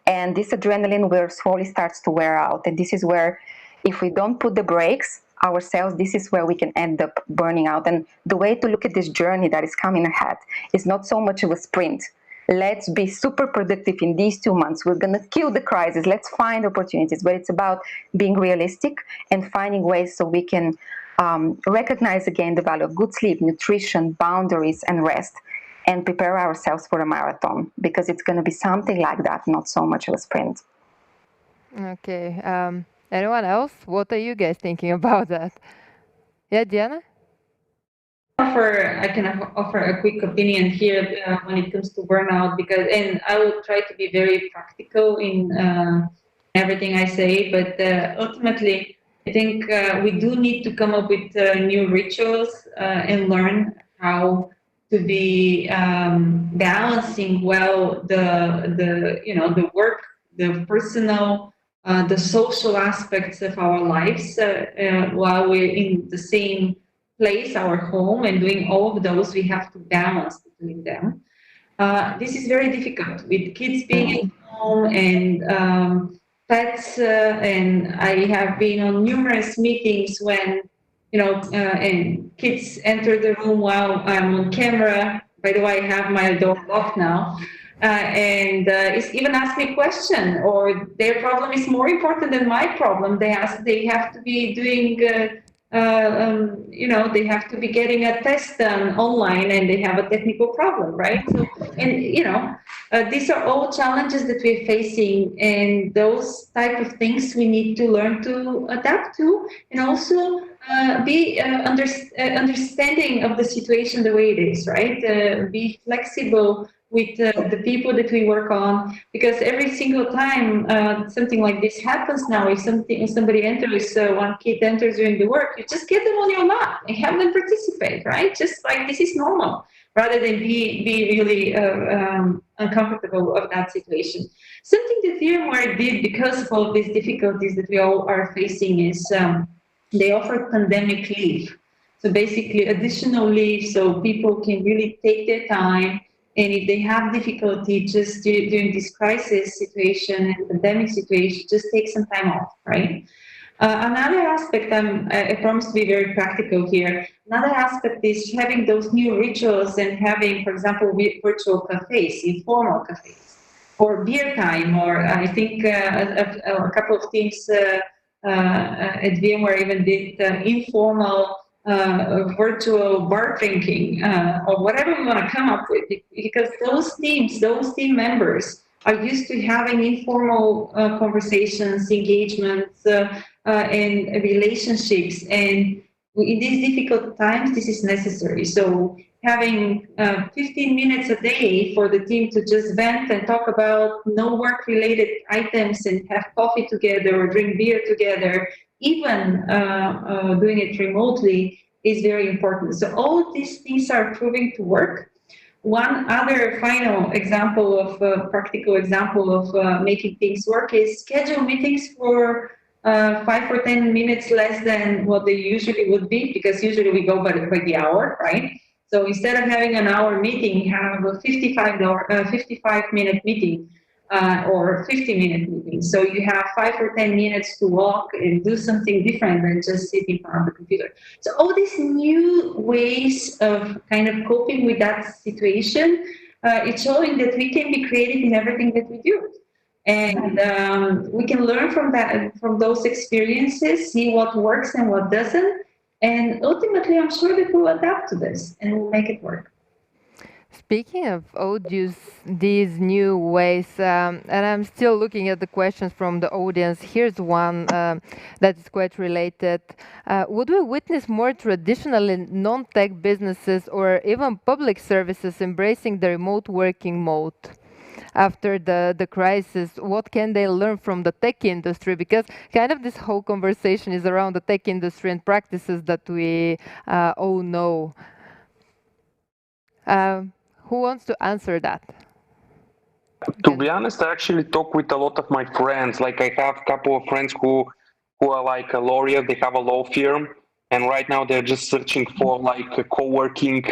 And this adrenaline will slowly starts to wear out. And this is where, if we don't put the brakes ourselves, this is where we can end up burning out. And the way to look at this journey that is coming ahead is not so much of a sprint. Let's be super productive in these 2 months. We're going to kill the crisis. Let's find opportunities. But it's about being realistic and finding ways so we can recognize again the value of good sleep, nutrition, boundaries, and rest, and prepare ourselves for a marathon, because it's going to be something like that, not so much of a sprint. Okay. Anyone else? What are you guys thinking about that? Yeah, Diana? I can offer a quick opinion here when it comes to burnout, and I will try to be very practical in everything I say, but ultimately, I think we do need to come up with new rituals and learn how to be balancing well the work, the personal, the social aspects of our lives while we're in the same place, our home, and doing all of those. We have to balance between them. This is very difficult with kids being at home and pets, and I have been on numerous meetings when and kids enter the room while I'm on camera. By the way, I have my door locked now. And it's even asked me a question, or their problem is more important than my problem. They have to be doing, they have to be getting a test done online, and they have a technical problem, right? So, and these are all challenges that we're facing, and those type of things we need to learn to adapt to, and also be understanding of the situation the way it is, right? Be flexible with the people that we work on, because every single time something like this happens now, if somebody enters, one kid enters during the work, you just get them on your lap and have them participate, right? Just like this is normal, rather than be really uncomfortable of that situation. Something that VMware did because of all these difficulties that we all are facing is they offer pandemic leave. So basically additional leave, so people can really take their time. And if they have difficulty just during this crisis situation and pandemic situation, just take some time off, right? Another aspect, I promise to be very practical here. Another aspect is having those new rituals and having, for example, virtual cafes, informal cafes, or beer time, or I think a couple of teams at VMware even did informal virtual bar drinking, or whatever we want to come up with, because those team members are used to having informal conversations, engagements, and relationships, and in these difficult times, this is necessary. So having 15 minutes a day for the team to just vent and talk about no work-related items and have coffee together or drink beer together, even doing it remotely, is very important. So all these things are proving to work. One other final example of practical example of making things work is schedule meetings for 5 or 10 minutes less than what they usually would be, because usually we go by the hour, right? So instead of having an hour meeting, have a 55-minute meeting. Or 50-minute meeting. So you have 5 or 10 minutes to walk and do something different than just sit in front of the computer. So all these new ways of kind of coping with that situation, it's showing that we can be creative in everything that we do. And we can learn from those experiences, see what works and what doesn't. And ultimately, I'm sure that we'll adapt to this and we'll make it work. Speaking of audios, these new ways, and I'm still looking at the questions from the audience. Here's one that is quite related. Would we witness more traditional and non-tech businesses or even public services embracing the remote working mode? After the crisis, what can they learn from the tech industry? Because kind of this whole conversation is around the tech industry and practices that we all know. Who wants to answer that? To be honest, I actually talk with a lot of my friends. Like I have a couple of friends who are like a lawyer. They have a law firm, and right now they're just searching for like a co-working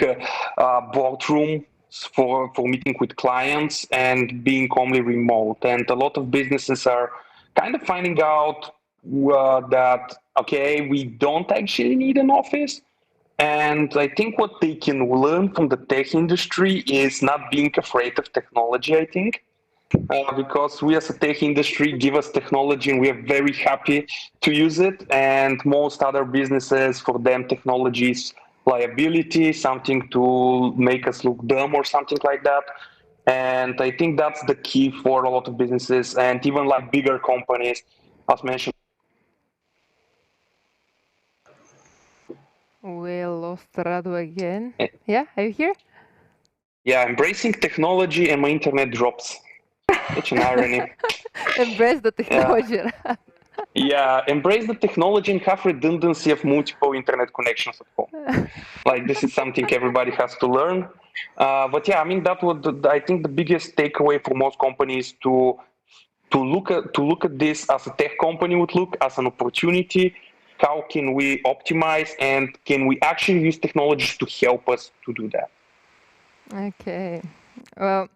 boardroom for meeting with clients and being only remote. And a lot of businesses are kind of finding out that okay, we don't actually need an office. And I think what they can learn from the tech industry is not being afraid of technology, I think. Because we as a tech industry give us technology and we are very happy to use it. And most other businesses, for them, technology is liability, something to make us look dumb or something like that. And I think that's the key for a lot of businesses and even like bigger companies, as mentioned. We lost Radu again. Yeah, are you here? Yeah, embracing technology and my internet drops. Such an irony. Embrace the technology. Yeah, embrace the technology and have redundancy of multiple internet connections at home. Like this is something everybody has to learn. But yeah, I mean that would I think the biggest takeaway for most companies to look at this as a tech company would look as an opportunity. How can we optimize and can we actually use technologies to help us to do that? Okay. Well,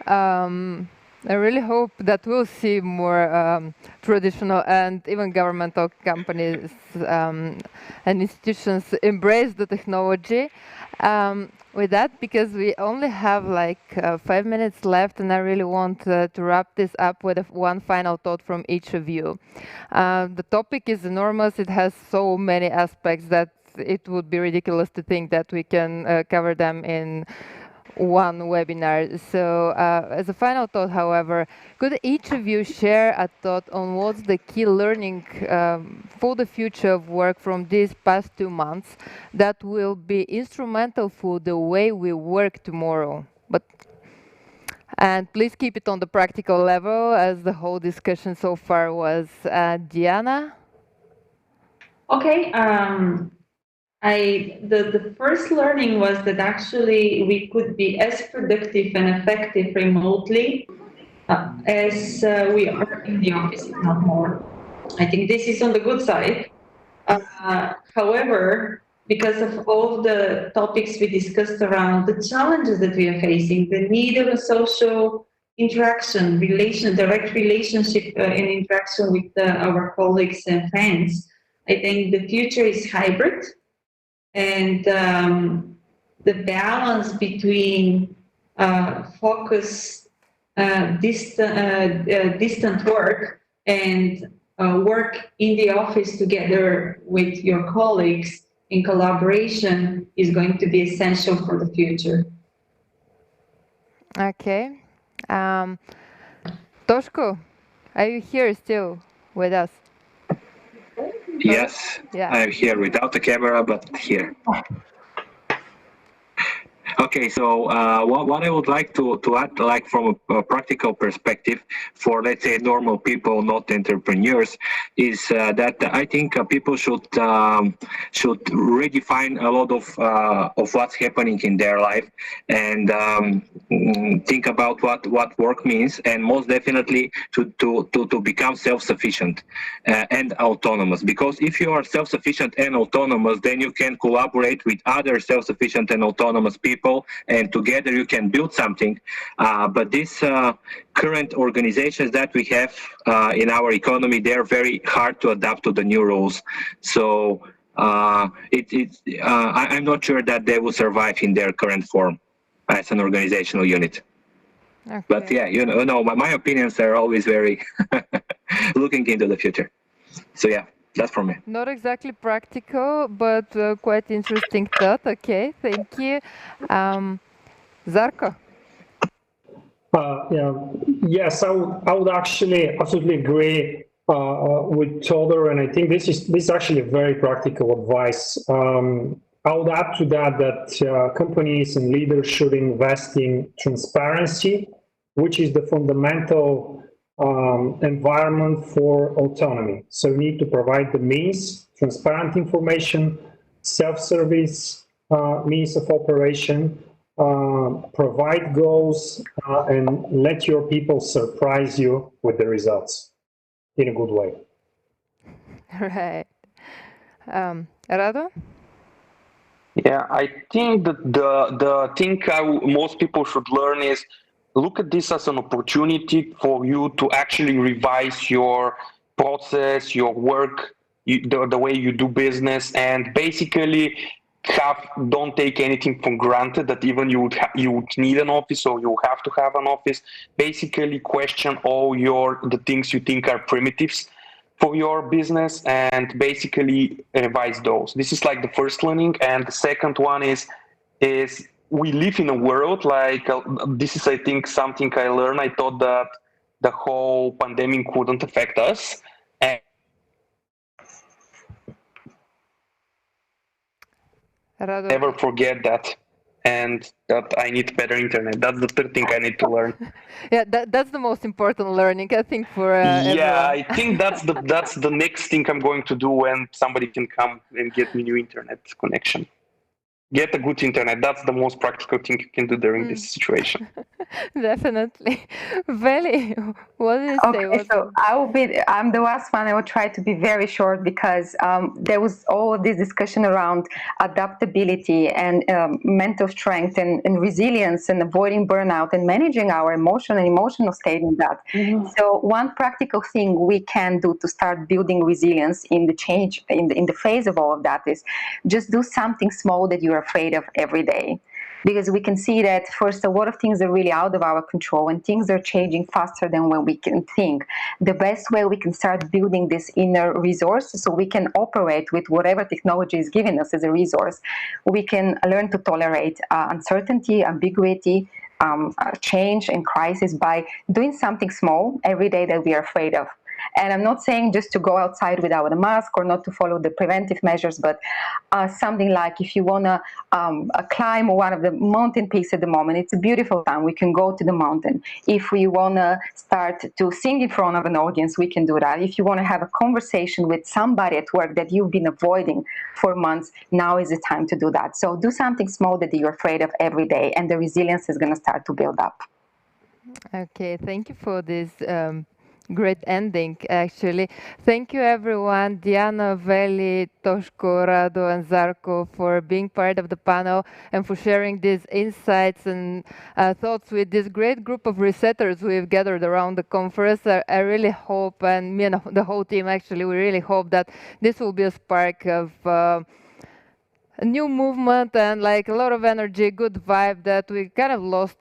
I really hope that we'll see more traditional and even governmental companies and institutions embrace the technology. With that, because we only have like 5 minutes left, and I really want to wrap this up with one final thought from each of you. The topic is enormous. It has so many aspects that it would be ridiculous to think that we can cover them in one webinar. So as a final thought, however, could each of you share a thought on what's the key learning for the future of work from these past 2 months that will be instrumental for the way we work tomorrow? And please keep it on the practical level, as the whole discussion so far was. Diana? Okay. The first learning was that actually we could be as productive and effective remotely as we are in the office, if not more. I think this is on the good side. However, because of all the topics we discussed around the challenges that we are facing, the need of a social interaction, direct relationship and interaction with our colleagues and friends, I think the future is hybrid. And the balance between distant work and work in the office together with your colleagues in collaboration is going to be essential for the future. Okay. Toshko, are you here still with us? Yes, Yeah. I'm here without the camera, but here. Okay, so what I would like to add, like from a practical perspective, for let's say normal people, not entrepreneurs, is that I think people should redefine a lot of what's happening in their life and think about what work means, and most definitely to become self-sufficient and autonomous. Because if you are self-sufficient and autonomous, then you can collaborate with other self-sufficient and autonomous people, and together you can build something. But these current organizations that we have in our economy, they're very hard to adapt to the new rules. So I'm not sure that they will survive in their current form as an organizational unit. Okay. But yeah, you know, my opinions are always very looking into the future. So yeah. That's from me. Not exactly practical, but quite interesting thought. Okay, thank you. Zarko? Yes, I would actually absolutely agree with Todor, and I think this is actually a very practical advice. I would add to that companies and leaders should invest in transparency, which is the fundamental environment for autonomy. So you need to provide the means, transparent information, self-service means of operation, provide goals, and let your people surprise you with the results in a good way. Right. Rado? Yeah, I think that the thing most people should learn is look at this as an opportunity for you to actually revise your process, your work, the way you do business, and basically don't take anything for granted that even you would need an office or you have to have an office. Basically question all the things you think are primitives for your business and basically revise those. This is like the first learning. And the second one is we live in a world like this is, I think, something I learned. I thought that the whole pandemic wouldn't affect us. And Rado. never forget that. And that I need better internet. That's the third thing I need to learn. Yeah, that's the most important learning, I think, for everyone. Yeah, I think that's the next thing I'm going to do when somebody can come and get me new internet connection. Get a good internet. That's the most practical thing you can do during this situation. Definitely. Veli, what do you say? Okay, so I'm the last one. I will try to be very short because there was all this discussion around adaptability and mental strength and resilience and avoiding burnout and managing our emotional state in that. Mm-hmm. So one practical thing we can do to start building resilience in the change, in the phase of all of that is just do something small that you're afraid of every day. Because we can see that first, a lot of things are really out of our control and things are changing faster than when we can think. The best way we can start building this inner resource so we can operate with whatever technology is giving us as a resource. We can learn to tolerate uncertainty, ambiguity, change and crisis by doing something small every day that we are afraid of. And I'm not saying just to go outside without a mask or not to follow the preventive measures, but something like if you want to climb one of the mountain peaks at the moment, it's a beautiful time. We can go to the mountain. If we want to start to sing in front of an audience, we can do that. If you want to have a conversation with somebody at work that you've been avoiding for months, now is the time to do that. So do something small that you're afraid of every day, and the resilience is going to start to build up. Okay, thank you for this great ending, actually. Thank you, everyone, Diana, Veli, Toshko, Rado, and Zarko, for being part of the panel and for sharing these insights and thoughts with this great group of resetters we've gathered around the conference. I really hope, and me and the whole team, actually, we really hope that this will be a spark of a new movement and like a lot of energy, good vibe that we kind of lost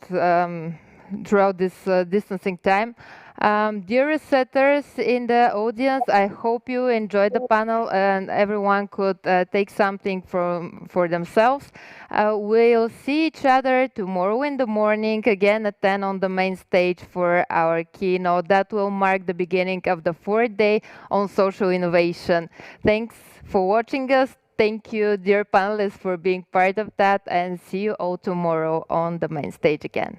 throughout this distancing time. Dear resetters in the audience, I hope you enjoyed the panel and everyone could take something for themselves. We'll see each other tomorrow in the morning, again at 10 on the main stage for our keynote. That will mark the beginning of the 4th day on social innovation. Thanks for watching us. Thank you, dear panelists, for being part of that, and see you all tomorrow on the main stage again.